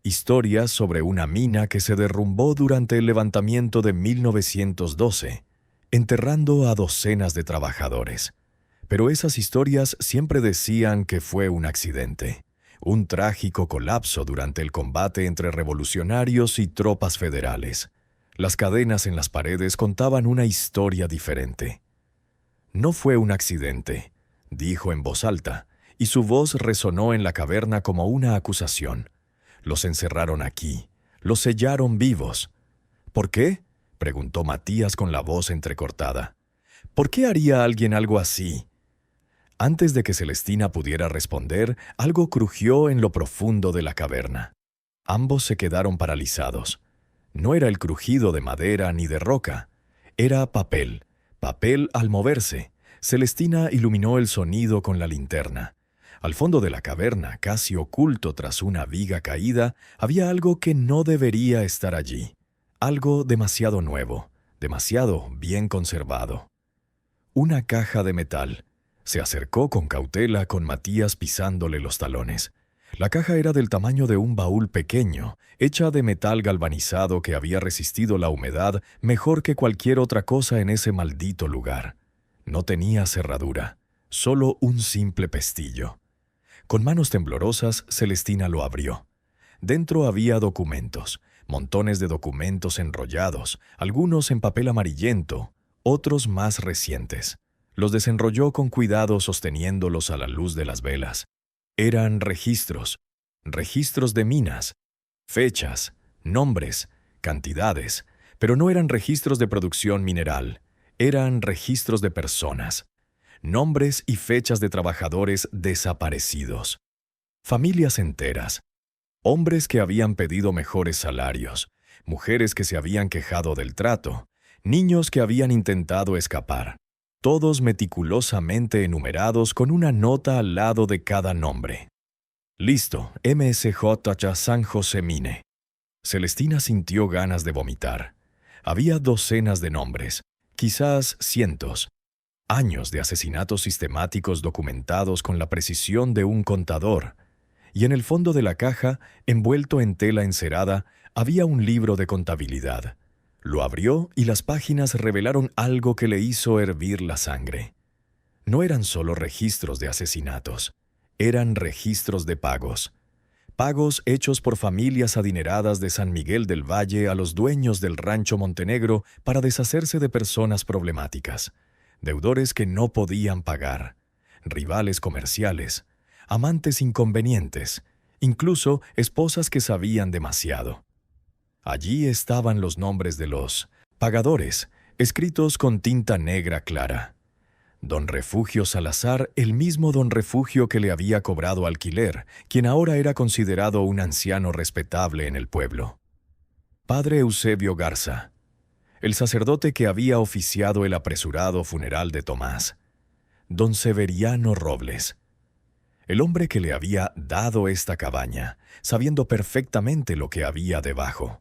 Historias sobre una mina que se derrumbó durante el levantamiento de 1912, enterrando a docenas de trabajadores. Pero esas historias siempre decían que fue un accidente, un trágico colapso durante el combate entre revolucionarios y tropas federales. Las cadenas en las paredes contaban una historia diferente. No fue un accidente, dijo en voz alta, y su voz resonó en la caverna como una acusación. Los encerraron aquí, los sellaron vivos. ¿Por qué?, preguntó Matías con la voz entrecortada. ¿Por qué haría alguien algo así? Antes de que Celestina pudiera responder, algo crujió en lo profundo de la caverna. Ambos se quedaron paralizados. No era el crujido de madera ni de roca. Era papel, papel al moverse. Celestina iluminó el sonido con la linterna. Al fondo de la caverna, casi oculto tras una viga caída, había algo que no debería estar allí. Algo demasiado nuevo, demasiado bien conservado. Una caja de metal. Se acercó con cautela con Matías pisándole los talones. La caja era del tamaño de un baúl pequeño, hecha de metal galvanizado que había resistido la humedad mejor que cualquier otra cosa en ese maldito lugar. No tenía cerradura, solo un simple pestillo. Con manos temblorosas, Celestina lo abrió. Dentro había documentos, montones de documentos enrollados, algunos en papel amarillento, otros más recientes. Los desenrolló con cuidado sosteniéndolos a la luz de las velas. Eran registros, registros de minas, fechas, nombres, cantidades, pero no eran registros de producción mineral, eran registros de personas, nombres y fechas de trabajadores desaparecidos. Familias enteras, hombres que habían pedido mejores salarios, mujeres que se habían quejado del trato, niños que habían intentado escapar. Todos meticulosamente enumerados con una nota al lado de cada nombre. Listo, MSJ San José Mine. Celestina sintió ganas de vomitar. Había docenas de nombres, quizás cientos. Años de asesinatos sistemáticos documentados con la precisión de un contador. Y en el fondo de la caja, envuelto en tela encerada, había un libro de contabilidad. Lo abrió y las páginas revelaron algo que le hizo hervir la sangre. No eran solo registros de asesinatos, eran registros de pagos. Pagos hechos por familias adineradas de San Miguel del Valle a los dueños del rancho Montenegro para deshacerse de personas problemáticas, deudores que no podían pagar, rivales comerciales, amantes inconvenientes, incluso esposas que sabían demasiado. Allí estaban los nombres de los pagadores, escritos con tinta negra clara. Don Refugio Salazar, el mismo don Refugio que le había cobrado alquiler, quien ahora era considerado un anciano respetable en el pueblo. Padre Eusebio Garza, el sacerdote que había oficiado el apresurado funeral de Tomás. Don Severiano Robles, el hombre que le había dado esta cabaña, sabiendo perfectamente lo que había debajo.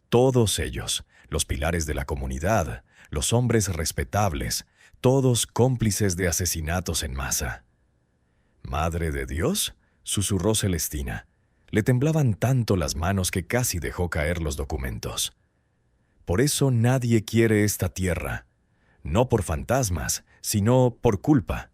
Todos ellos, los pilares de la comunidad, los hombres respetables, todos cómplices de asesinatos en masa. «¿Madre de Dios?», susurró Celestina. Le temblaban tanto las manos que casi dejó caer los documentos. Por eso nadie quiere esta tierra, no por fantasmas, sino por culpa.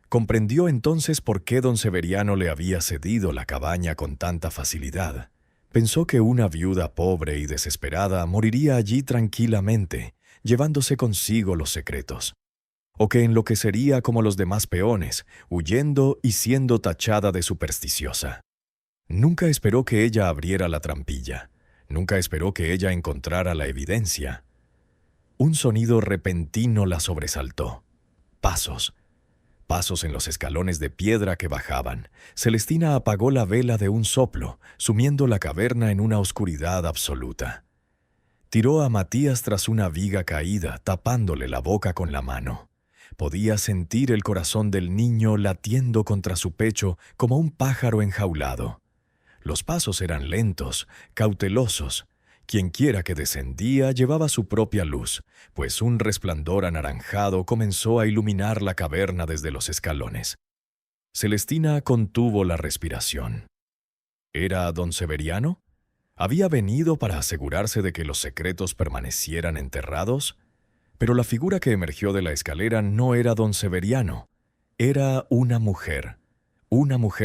Comprendió entonces por qué don Severiano le había cedido la cabaña con tanta facilidad. Pensó que una viuda pobre y desesperada moriría allí tranquilamente, llevándose consigo los secretos. O que enloquecería como los demás peones, huyendo y siendo tachada de supersticiosa. Nunca esperó que ella abriera la trampilla. Nunca esperó que ella encontrara la evidencia. Un sonido repentino la sobresaltó. Pasos. Pasos en los escalones de piedra que bajaban. Celestina apagó la vela de un soplo, sumiendo la caverna en una oscuridad absoluta. Tiró a Matías tras una viga caída, tapándole la boca con la mano. Podía sentir el corazón del niño latiendo contra su pecho como un pájaro enjaulado. Los pasos eran lentos, cautelosos. Quienquiera que descendía llevaba su propia luz, pues un resplandor anaranjado comenzó a iluminar la caverna desde los escalones. Celestina contuvo la respiración. ¿Era don Severiano? ¿Había venido para asegurarse de que los secretos permanecieran enterrados? Pero la figura que emergió de la escalera no era don Severiano. Era una mujer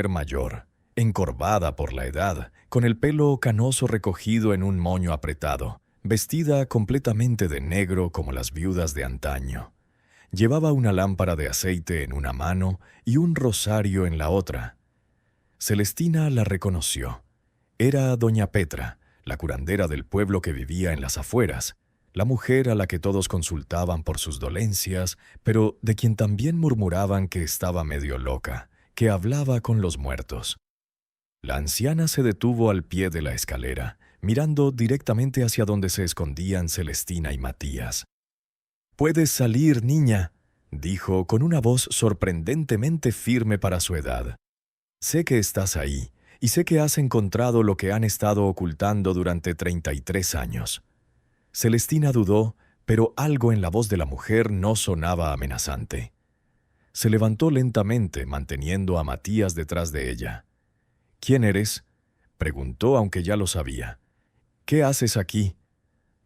mayor, encorvada por la edad, con el pelo canoso recogido en un moño apretado, vestida completamente de negro como las viudas de antaño. Llevaba una lámpara de aceite en una mano y un rosario en la otra. Celestina la reconoció. Era doña Petra, la curandera del pueblo que vivía en las afueras, la mujer a la que todos consultaban por sus dolencias, pero de quien también murmuraban que estaba medio loca, que hablaba con los muertos. La anciana se detuvo al pie de la escalera, mirando directamente hacia donde se escondían Celestina y Matías. «Puedes salir, niña», dijo con una voz sorprendentemente firme para su edad. «Sé que estás ahí, y sé que has encontrado lo que han estado ocultando durante 33 años». Celestina dudó, pero algo en la voz de la mujer no sonaba amenazante. Se levantó lentamente, manteniendo a Matías detrás de ella. «¿Quién eres?», preguntó, aunque ya lo sabía. «¿Qué haces aquí?».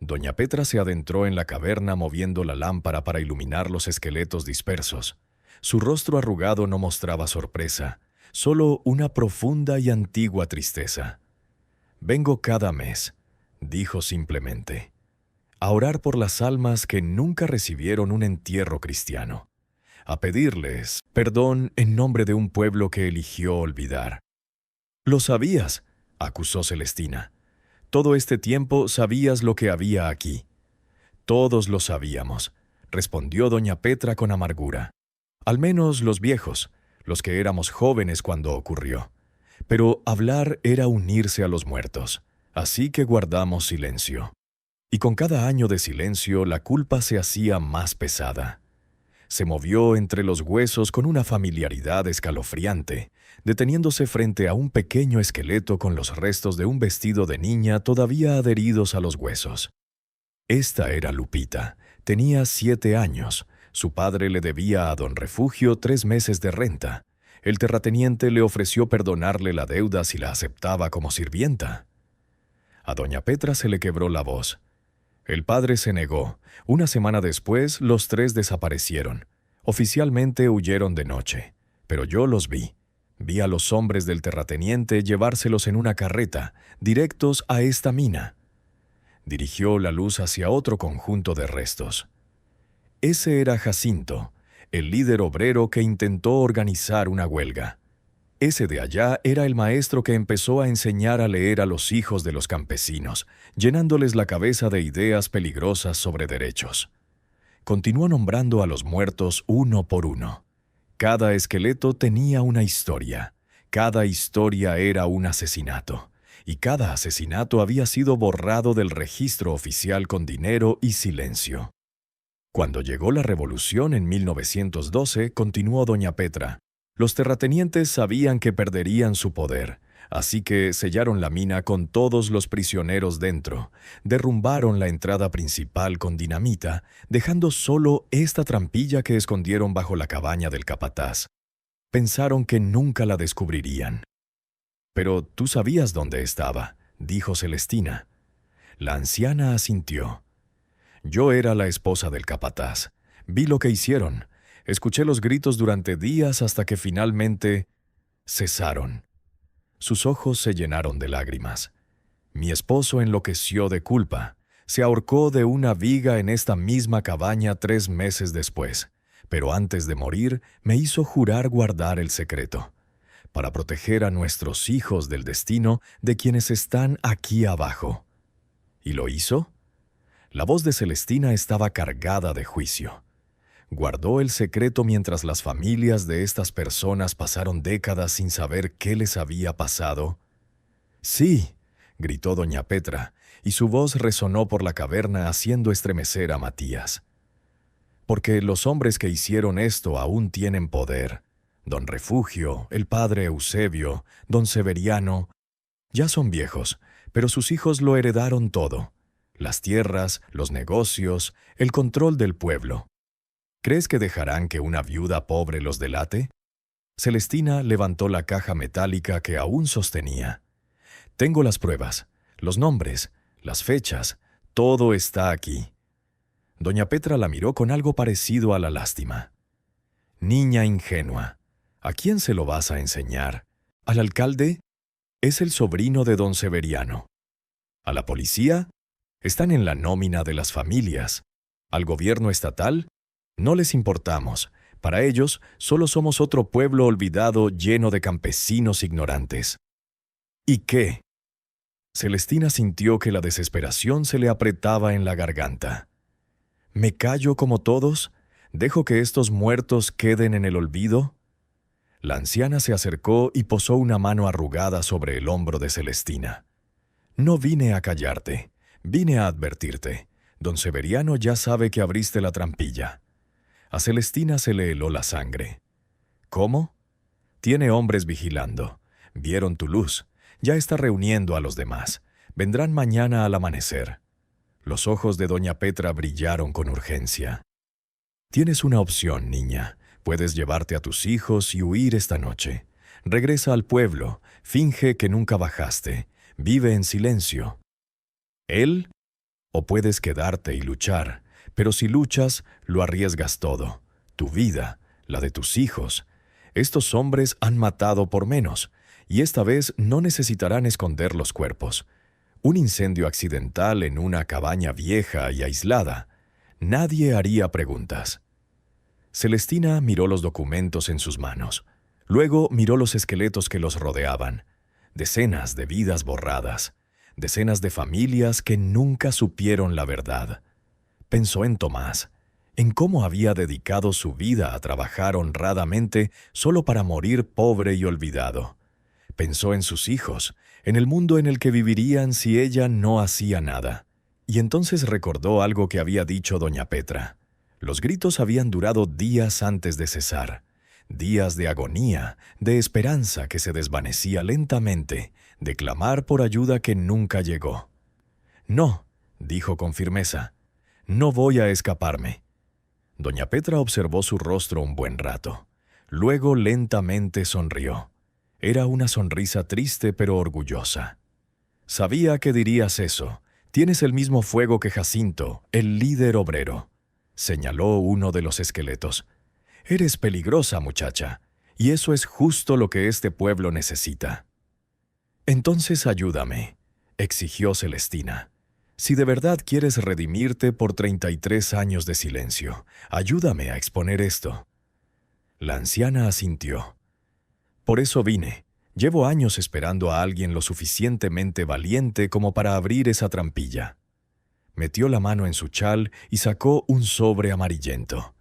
Doña Petra se adentró en la caverna moviendo la lámpara para iluminar los esqueletos dispersos. Su rostro arrugado no mostraba sorpresa, solo una profunda y antigua tristeza. «Vengo cada mes», dijo simplemente, «a orar por las almas que nunca recibieron un entierro cristiano, a pedirles perdón en nombre de un pueblo que eligió olvidar». «Lo sabías», acusó Celestina. «Todo este tiempo sabías lo que había aquí». «Todos lo sabíamos», respondió doña Petra con amargura. «Al menos los viejos, los que éramos jóvenes cuando ocurrió. Pero hablar era unirse a los muertos, así que guardamos silencio. Y con cada año de silencio la culpa se hacía más pesada. Se movió entre los huesos con una familiaridad escalofriante, deteniéndose frente a un pequeño esqueleto con los restos de un vestido de niña todavía adheridos a los huesos. Esta era Lupita. Tenía 7 años. Su padre le debía a don Refugio 3 meses de renta. El terrateniente le ofreció perdonarle la deuda si la aceptaba como sirvienta. A doña Petra se le quebró la voz. El padre se negó. Una semana después, los 3 desaparecieron. Oficialmente huyeron de noche, pero yo los vi. Vi a los hombres del terrateniente llevárselos en una carreta, directos a esta mina. Dirigió la luz hacia otro conjunto de restos. Ese era Jacinto, el líder obrero que intentó organizar una huelga. Ese de allá era el maestro que empezó a enseñar a leer a los hijos de los campesinos, llenándoles la cabeza de ideas peligrosas sobre derechos. Continuó nombrando a los muertos uno por uno. Cada esqueleto tenía una historia. Cada historia era un asesinato. Y cada asesinato había sido borrado del registro oficial con dinero y silencio. Cuando llegó la revolución en 1912, continuó doña Petra, los terratenientes sabían que perderían su poder, así que sellaron la mina con todos los prisioneros dentro, derrumbaron la entrada principal con dinamita, dejando solo esta trampilla que escondieron bajo la cabaña del capataz. Pensaron que nunca la descubrirían. «Pero tú sabías dónde estaba», dijo Celestina. La anciana asintió. «Yo era la esposa del capataz. Vi lo que hicieron. Escuché los gritos durante días hasta que finalmente cesaron». Sus ojos se llenaron de lágrimas. «Mi esposo enloqueció de culpa. Se ahorcó de una viga en esta misma cabaña 3 meses después. Pero antes de morir, me hizo jurar guardar el secreto, para proteger a nuestros hijos del destino de quienes están aquí abajo». ¿Y lo hizo? La voz de Celestina estaba cargada de juicio. Guardó el secreto mientras las familias de estas personas pasaron décadas sin saber qué les había pasado. «Sí», gritó doña Petra, y su voz resonó por la caverna haciendo estremecer a Matías. «Porque los hombres que hicieron esto aún tienen poder. Don Refugio, el padre Eusebio, don Severiano, ya son viejos, pero sus hijos lo heredaron todo. Las tierras, los negocios, el control del pueblo. ¿Crees que dejarán que una viuda pobre los delate?». Celestina levantó la caja metálica que aún sostenía. «Tengo las pruebas, los nombres, las fechas, todo está aquí». Doña Petra la miró con algo parecido a la lástima. «Niña ingenua, ¿a quién se lo vas a enseñar? ¿Al alcalde? Es el sobrino de don Severiano. ¿A la policía? Están en la nómina de las familias. ¿Al gobierno estatal? No les importamos. Para ellos, solo somos otro pueblo olvidado lleno de campesinos ignorantes. ¿Y qué? Celestina sintió que la desesperación se le apretaba en la garganta. ¿Me callo como todos? ¿Dejo que estos muertos queden en el olvido? La anciana se acercó y posó una mano arrugada sobre el hombro de Celestina. No vine a callarte, vine a advertirte. Don Severiano ya sabe que abriste la trampilla. A Celestina se le heló la sangre. ¿Cómo? Tiene hombres vigilando. Vieron tu luz. Ya está reuniendo a los demás. Vendrán mañana al amanecer. Los ojos de doña Petra brillaron con urgencia. Tienes una opción, niña. Puedes llevarte a tus hijos y huir esta noche. Regresa al pueblo, finge que nunca bajaste, vive en silencio. ¿Él? O puedes quedarte y luchar, pero si luchas, lo arriesgas todo. Tu vida, la de tus hijos. Estos hombres han matado por menos, y esta vez no necesitarán esconder los cuerpos. Un incendio accidental en una cabaña vieja y aislada. Nadie haría preguntas. Celestina miró los documentos en sus manos. Luego miró los esqueletos que los rodeaban. Decenas de vidas borradas. Decenas de familias que nunca supieron la verdad. Pensó en Tomás, en cómo había dedicado su vida a trabajar honradamente solo para morir pobre y olvidado. Pensó en sus hijos, en el mundo en el que vivirían si ella no hacía nada. Y entonces recordó algo que había dicho doña Petra. Los gritos habían durado días antes de cesar. Días de agonía, de esperanza que se desvanecía lentamente, de clamar por ayuda que nunca llegó. «No», dijo con firmeza, «no voy a escaparme». Doña Petra observó su rostro un buen rato. Luego lentamente sonrió. Era una sonrisa triste pero orgullosa. «Sabía que dirías eso. Tienes el mismo fuego que Jacinto, el líder obrero», señaló uno de los esqueletos. «Eres peligrosa, muchacha, y eso es justo lo que este pueblo necesita». «Entonces ayúdame», exigió Celestina. «Si de verdad quieres redimirte por 33 años de silencio, ayúdame a exponer esto». La anciana asintió. «Por eso vine. Llevo años esperando a alguien lo suficientemente valiente como para abrir esa trampilla». Metió la mano en su chal y sacó un sobre amarillento.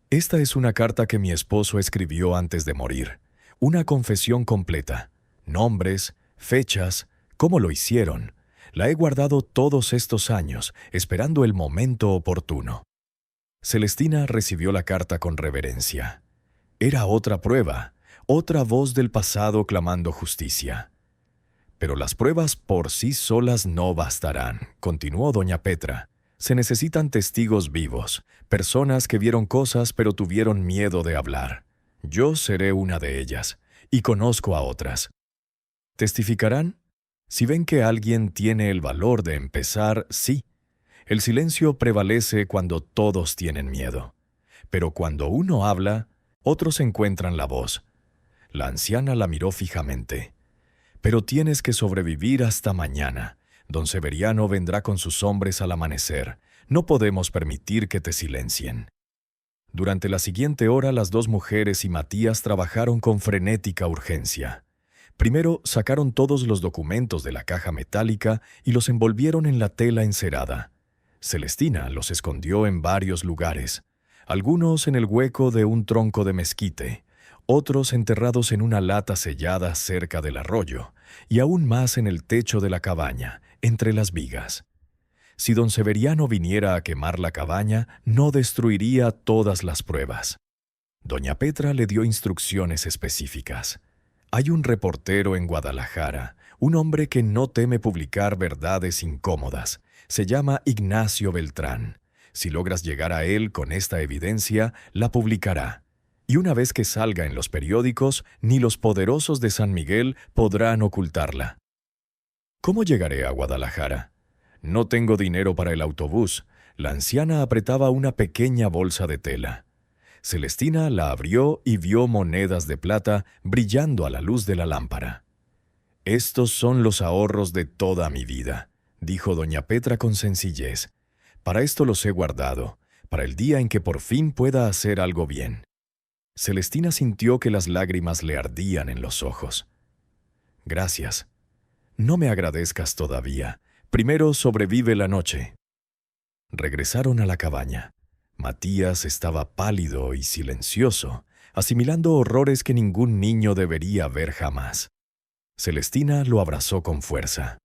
«Esta es una carta que mi esposo escribió antes de morir. Una confesión completa. Nombres, fechas, cómo lo hicieron. La he guardado todos estos años, esperando el momento oportuno». Celestina recibió la carta con reverencia. Era otra prueba, otra voz del pasado clamando justicia. «Pero las pruebas por sí solas no bastarán», continuó doña Petra. «Se necesitan testigos vivos, personas que vieron cosas pero tuvieron miedo de hablar. Yo seré una de ellas, y conozco a otras. ¿Testificarán? Si ven que alguien tiene el valor de empezar, sí. El silencio prevalece cuando todos tienen miedo. Pero cuando uno habla, otros encuentran la voz». La anciana la miró fijamente. «Pero tienes que sobrevivir hasta mañana. Don Severiano vendrá con sus hombres al amanecer. No podemos permitir que te silencien». Durante la siguiente hora, las dos mujeres y Matías trabajaron con frenética urgencia. Primero sacaron todos los documentos de la caja metálica y los envolvieron en la tela encerada. Celestina los escondió en varios lugares, algunos en el hueco de un tronco de mezquite, otros enterrados en una lata sellada cerca del arroyo, y aún más en el techo de la cabaña, entre las vigas. Si don Severiano viniera a quemar la cabaña, no destruiría todas las pruebas. Doña Petra le dio instrucciones específicas. Hay un reportero en Guadalajara, un hombre que no teme publicar verdades incómodas. Se llama Ignacio Beltrán. Si logras llegar a él con esta evidencia, la publicará. Y una vez que salga en los periódicos, ni los poderosos de San Miguel podrán ocultarla. ¿Cómo llegaré a Guadalajara? No tengo dinero para el autobús. La anciana apretaba una pequeña bolsa de tela. Celestina la abrió y vio monedas de plata brillando a la luz de la lámpara. «Estos son los ahorros de toda mi vida», dijo doña Petra con sencillez. «Para esto los he guardado, para el día en que por fin pueda hacer algo bien. Celestina sintió que las lágrimas le ardían en los ojos. Gracias. No me agradezcas todavía. Primero sobrevive la noche. Regresaron a la cabaña. Matías estaba pálido y silencioso, asimilando horrores que ningún niño debería ver jamás. Celestina lo abrazó con fuerza.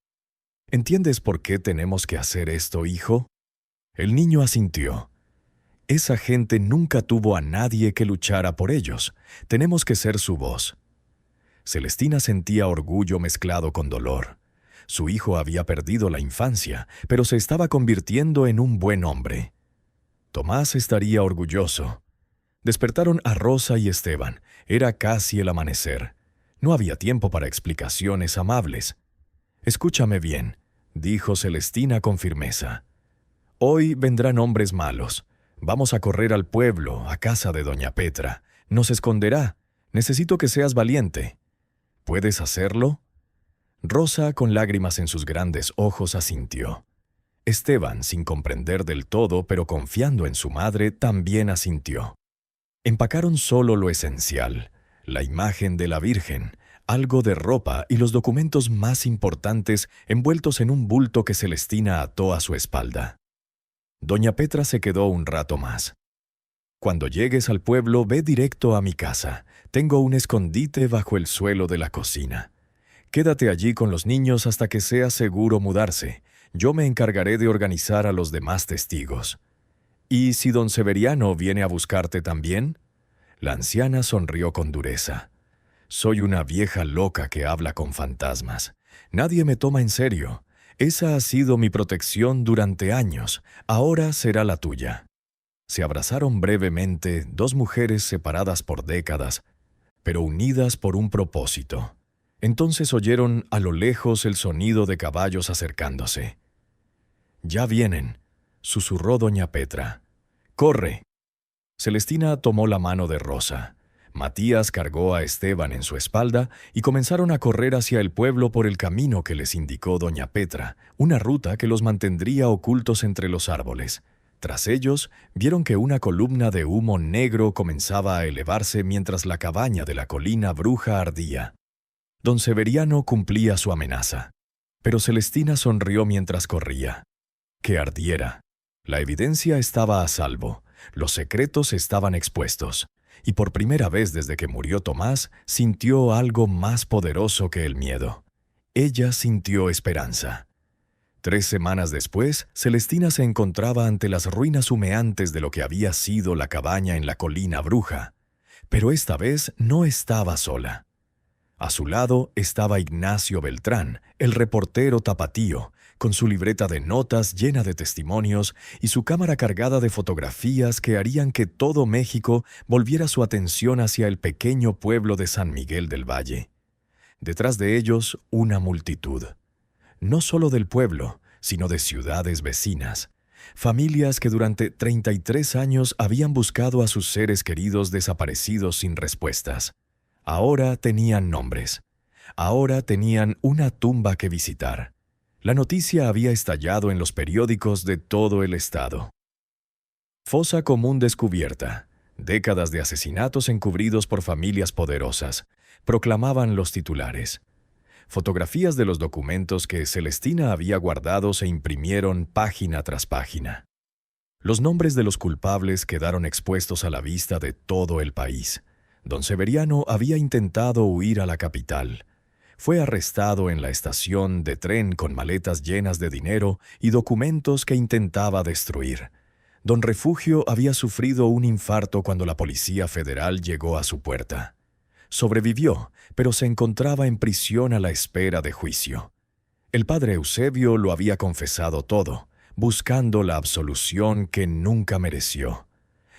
¿Entiendes por qué tenemos que hacer esto, hijo? El niño asintió. Esa gente nunca tuvo a nadie que luchara por ellos. Tenemos que ser su voz. Celestina sentía orgullo mezclado con dolor. Su hijo había perdido la infancia, pero se estaba convirtiendo en un buen hombre. Tomás estaría orgulloso. Despertaron a Rosa y Esteban. Era casi el amanecer. No había tiempo para explicaciones amables. «Escúchame bien», dijo Celestina con firmeza. «Hoy vendrán hombres malos. Vamos a correr al pueblo, a casa de doña Petra. Nos esconderá. Necesito que seas valiente. ¿Puedes hacerlo?» Rosa, con lágrimas en sus grandes ojos, asintió. Esteban, sin comprender del todo, pero confiando en su madre, también asintió. Empacaron solo lo esencial: la imagen de la Virgen, algo de ropa y los documentos más importantes envueltos en un bulto que Celestina ató a su espalda. Doña Petra se quedó un rato más. «Cuando llegues al pueblo, ve directo a mi casa. Tengo un escondite bajo el suelo de la cocina. Quédate allí con los niños hasta que sea seguro mudarse. Yo me encargaré de organizar a los demás testigos. ¿Y si don Severiano viene a buscarte también?» La anciana sonrió con dureza. «Soy una vieja loca que habla con fantasmas. Nadie me toma en serio. Esa ha sido mi protección durante años. Ahora será la tuya». Se abrazaron brevemente, dos mujeres separadas por décadas, pero unidas por un propósito. Entonces oyeron a lo lejos el sonido de caballos acercándose. «Ya vienen», susurró doña Petra. «Corre». Celestina tomó la mano de Rosa. Matías cargó a Esteban en su espalda y comenzaron a correr hacia el pueblo por el camino que les indicó doña Petra, una ruta que los mantendría ocultos entre los árboles. Tras ellos, vieron que una columna de humo negro comenzaba a elevarse mientras la cabaña de la colina Bruja ardía. Don Severiano cumplía su amenaza, pero Celestina sonrió mientras corría. Que ardiera. La evidencia estaba a salvo, los secretos estaban expuestos, y por primera vez desde que murió Tomás, sintió algo más poderoso que el miedo. Ella sintió esperanza. 3 semanas después, Celestina se encontraba ante las ruinas humeantes de lo que había sido la cabaña en la colina Bruja. Pero esta vez no estaba sola. A su lado estaba Ignacio Beltrán, el reportero tapatío, con su libreta de notas llena de testimonios y su cámara cargada de fotografías que harían que todo México volviera su atención hacia el pequeño pueblo de San Miguel del Valle. Detrás de ellos, una multitud. No solo del pueblo, sino de ciudades vecinas. Familias que durante 33 años habían buscado a sus seres queridos desaparecidos sin respuestas. Ahora tenían nombres. Ahora tenían una tumba que visitar. La noticia había estallado en los periódicos de todo el estado. Fosa común descubierta. Décadas de asesinatos encubridos por familias poderosas, proclamaban los titulares. Fotografías de los documentos que Celestina había guardado se imprimieron página tras página. Los nombres de los culpables quedaron expuestos a la vista de todo el país. Don Severiano había intentado huir a la capital. Fue arrestado en la estación de tren con maletas llenas de dinero y documentos que intentaba destruir. Don Refugio había sufrido un infarto cuando la Policía Federal llegó a su puerta. Sobrevivió, pero se encontraba en prisión a la espera de juicio. El padre Eusebio lo había confesado todo, buscando la absolución que nunca mereció.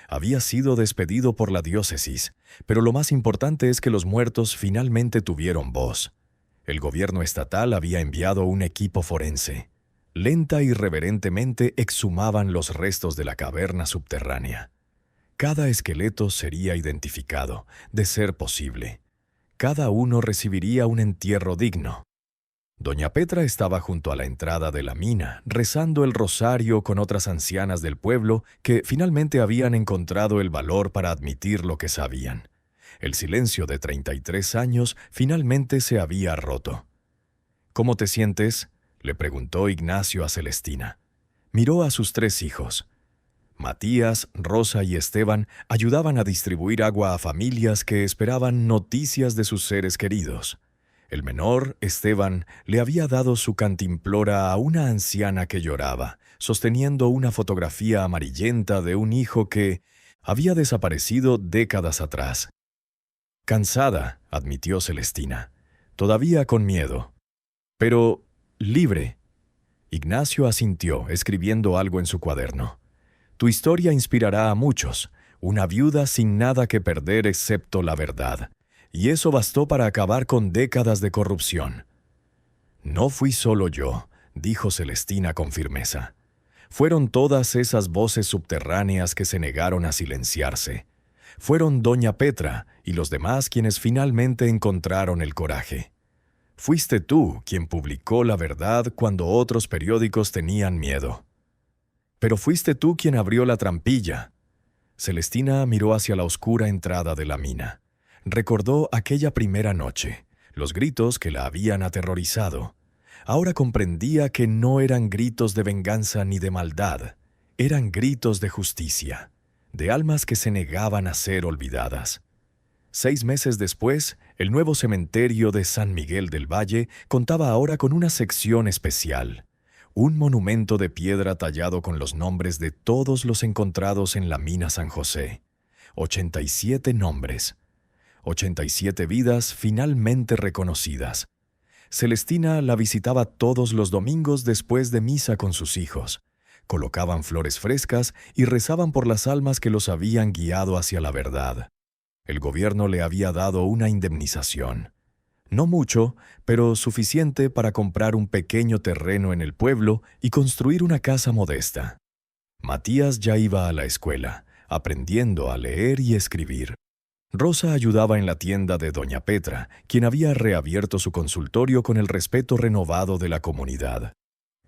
Había sido despedido por la diócesis, pero lo más importante es que los muertos finalmente tuvieron voz. El gobierno estatal había enviado un equipo forense. Lenta y reverentemente exhumaban los restos de la caverna subterránea. Cada esqueleto sería identificado, de ser posible. Cada uno recibiría un entierro digno. Doña Petra estaba junto a la entrada de la mina, rezando el rosario con otras ancianas del pueblo que finalmente habían encontrado el valor para admitir lo que sabían. El silencio de 33 años finalmente se había roto. «¿Cómo te sientes?», le preguntó Ignacio a Celestina. Miró a sus 3 hijos. Matías, Rosa y Esteban ayudaban a distribuir agua a familias que esperaban noticias de sus seres queridos. El menor, Esteban, le había dado su cantimplora a una anciana que lloraba, sosteniendo una fotografía amarillenta de un hijo que había desaparecido décadas atrás. «Cansada», admitió Celestina, «todavía con miedo. Pero libre». Ignacio asintió, escribiendo algo en su cuaderno. «Tu historia inspirará a muchos, una viuda sin nada que perder excepto la verdad. Y eso bastó para acabar con décadas de corrupción». «No fui solo yo», dijo Celestina con firmeza. «Fueron todas esas voces subterráneas que se negaron a silenciarse. Fueron doña Petra y los demás quienes finalmente encontraron el coraje. Fuiste tú quien publicó la verdad cuando otros periódicos tenían miedo. Pero fuiste tú quien abrió la trampilla». Celestina miró hacia la oscura entrada de la mina. Recordó aquella primera noche, los gritos que la habían aterrorizado. Ahora comprendía que no eran gritos de venganza ni de maldad, eran gritos de justicia, de almas que se negaban a ser olvidadas. 6 meses después, el nuevo cementerio de San Miguel del Valle contaba ahora con una sección especial, un monumento de piedra tallado con los nombres de todos los encontrados en la mina San José. 87 nombres. 87 vidas finalmente reconocidas. Celestina la visitaba todos los domingos después de misa con sus hijos. Colocaban flores frescas y rezaban por las almas que los habían guiado hacia la verdad. El gobierno le había dado una indemnización. No mucho, pero suficiente para comprar un pequeño terreno en el pueblo y construir una casa modesta. Matías ya iba a la escuela, aprendiendo a leer y escribir. Rosa ayudaba en la tienda de doña Petra, quien había reabierto su consultorio con el respeto renovado de la comunidad.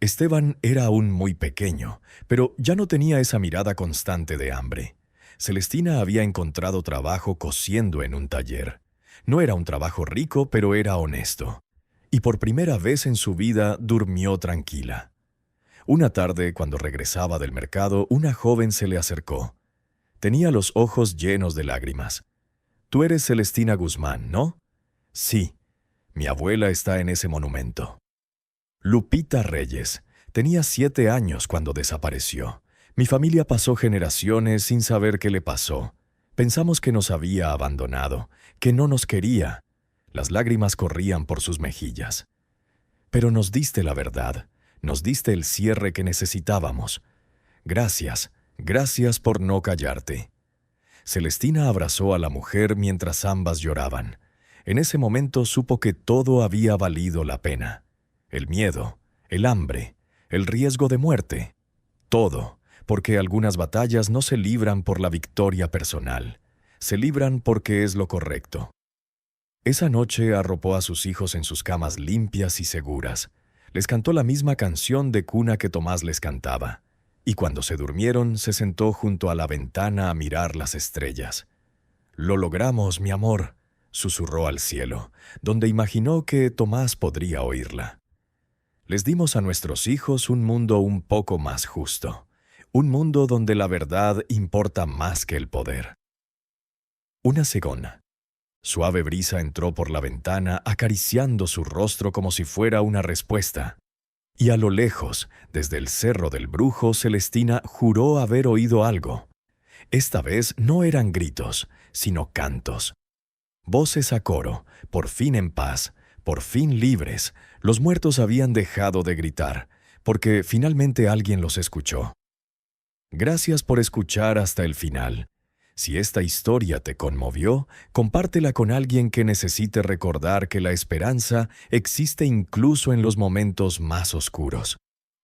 Esteban era aún muy pequeño, pero ya no tenía esa mirada constante de hambre. Celestina había encontrado trabajo cosiendo en un taller. No era un trabajo rico, pero era honesto. Y por primera vez en su vida durmió tranquila. Una tarde, cuando regresaba del mercado, una joven se le acercó. Tenía los ojos llenos de lágrimas. «Tú eres Celestina Guzmán, ¿no?» «Sí. Mi abuela está en ese monumento». Lupita Reyes. Tenía 7 años cuando desapareció. Mi familia pasó generaciones sin saber qué le pasó. Pensamos que nos había abandonado, que no nos quería. Las lágrimas corrían por sus mejillas. Pero nos diste la verdad, nos diste el cierre que necesitábamos. Gracias, gracias por no callarte. Celestina abrazó a la mujer mientras ambas lloraban. En ese momento supo que todo había valido la pena. El miedo, el hambre, el riesgo de muerte. Todo, porque algunas batallas no se libran por la victoria personal. Se libran porque es lo correcto. Esa noche arropó a sus hijos en sus camas limpias y seguras. Les cantó la misma canción de cuna que Tomás les cantaba. Y cuando se durmieron, se sentó junto a la ventana a mirar las estrellas. «Lo logramos, mi amor», susurró al cielo, donde imaginó que Tomás podría oírla. Les dimos a nuestros hijos un mundo un poco más justo, un mundo donde la verdad importa más que el poder. Una segona. Suave brisa entró por la ventana acariciando su rostro como si fuera una respuesta. Y a lo lejos, desde el Cerro del Brujo, Celestina juró haber oído algo. Esta vez no eran gritos, sino cantos. Voces a coro, por fin en paz, por fin libres. Los muertos habían dejado de gritar, porque finalmente alguien los escuchó. Gracias por escuchar hasta el final. Si esta historia te conmovió, compártela con alguien que necesite recordar que la esperanza existe incluso en los momentos más oscuros.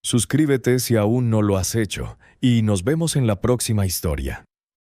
Suscríbete si aún no lo has hecho, y nos vemos en la próxima historia.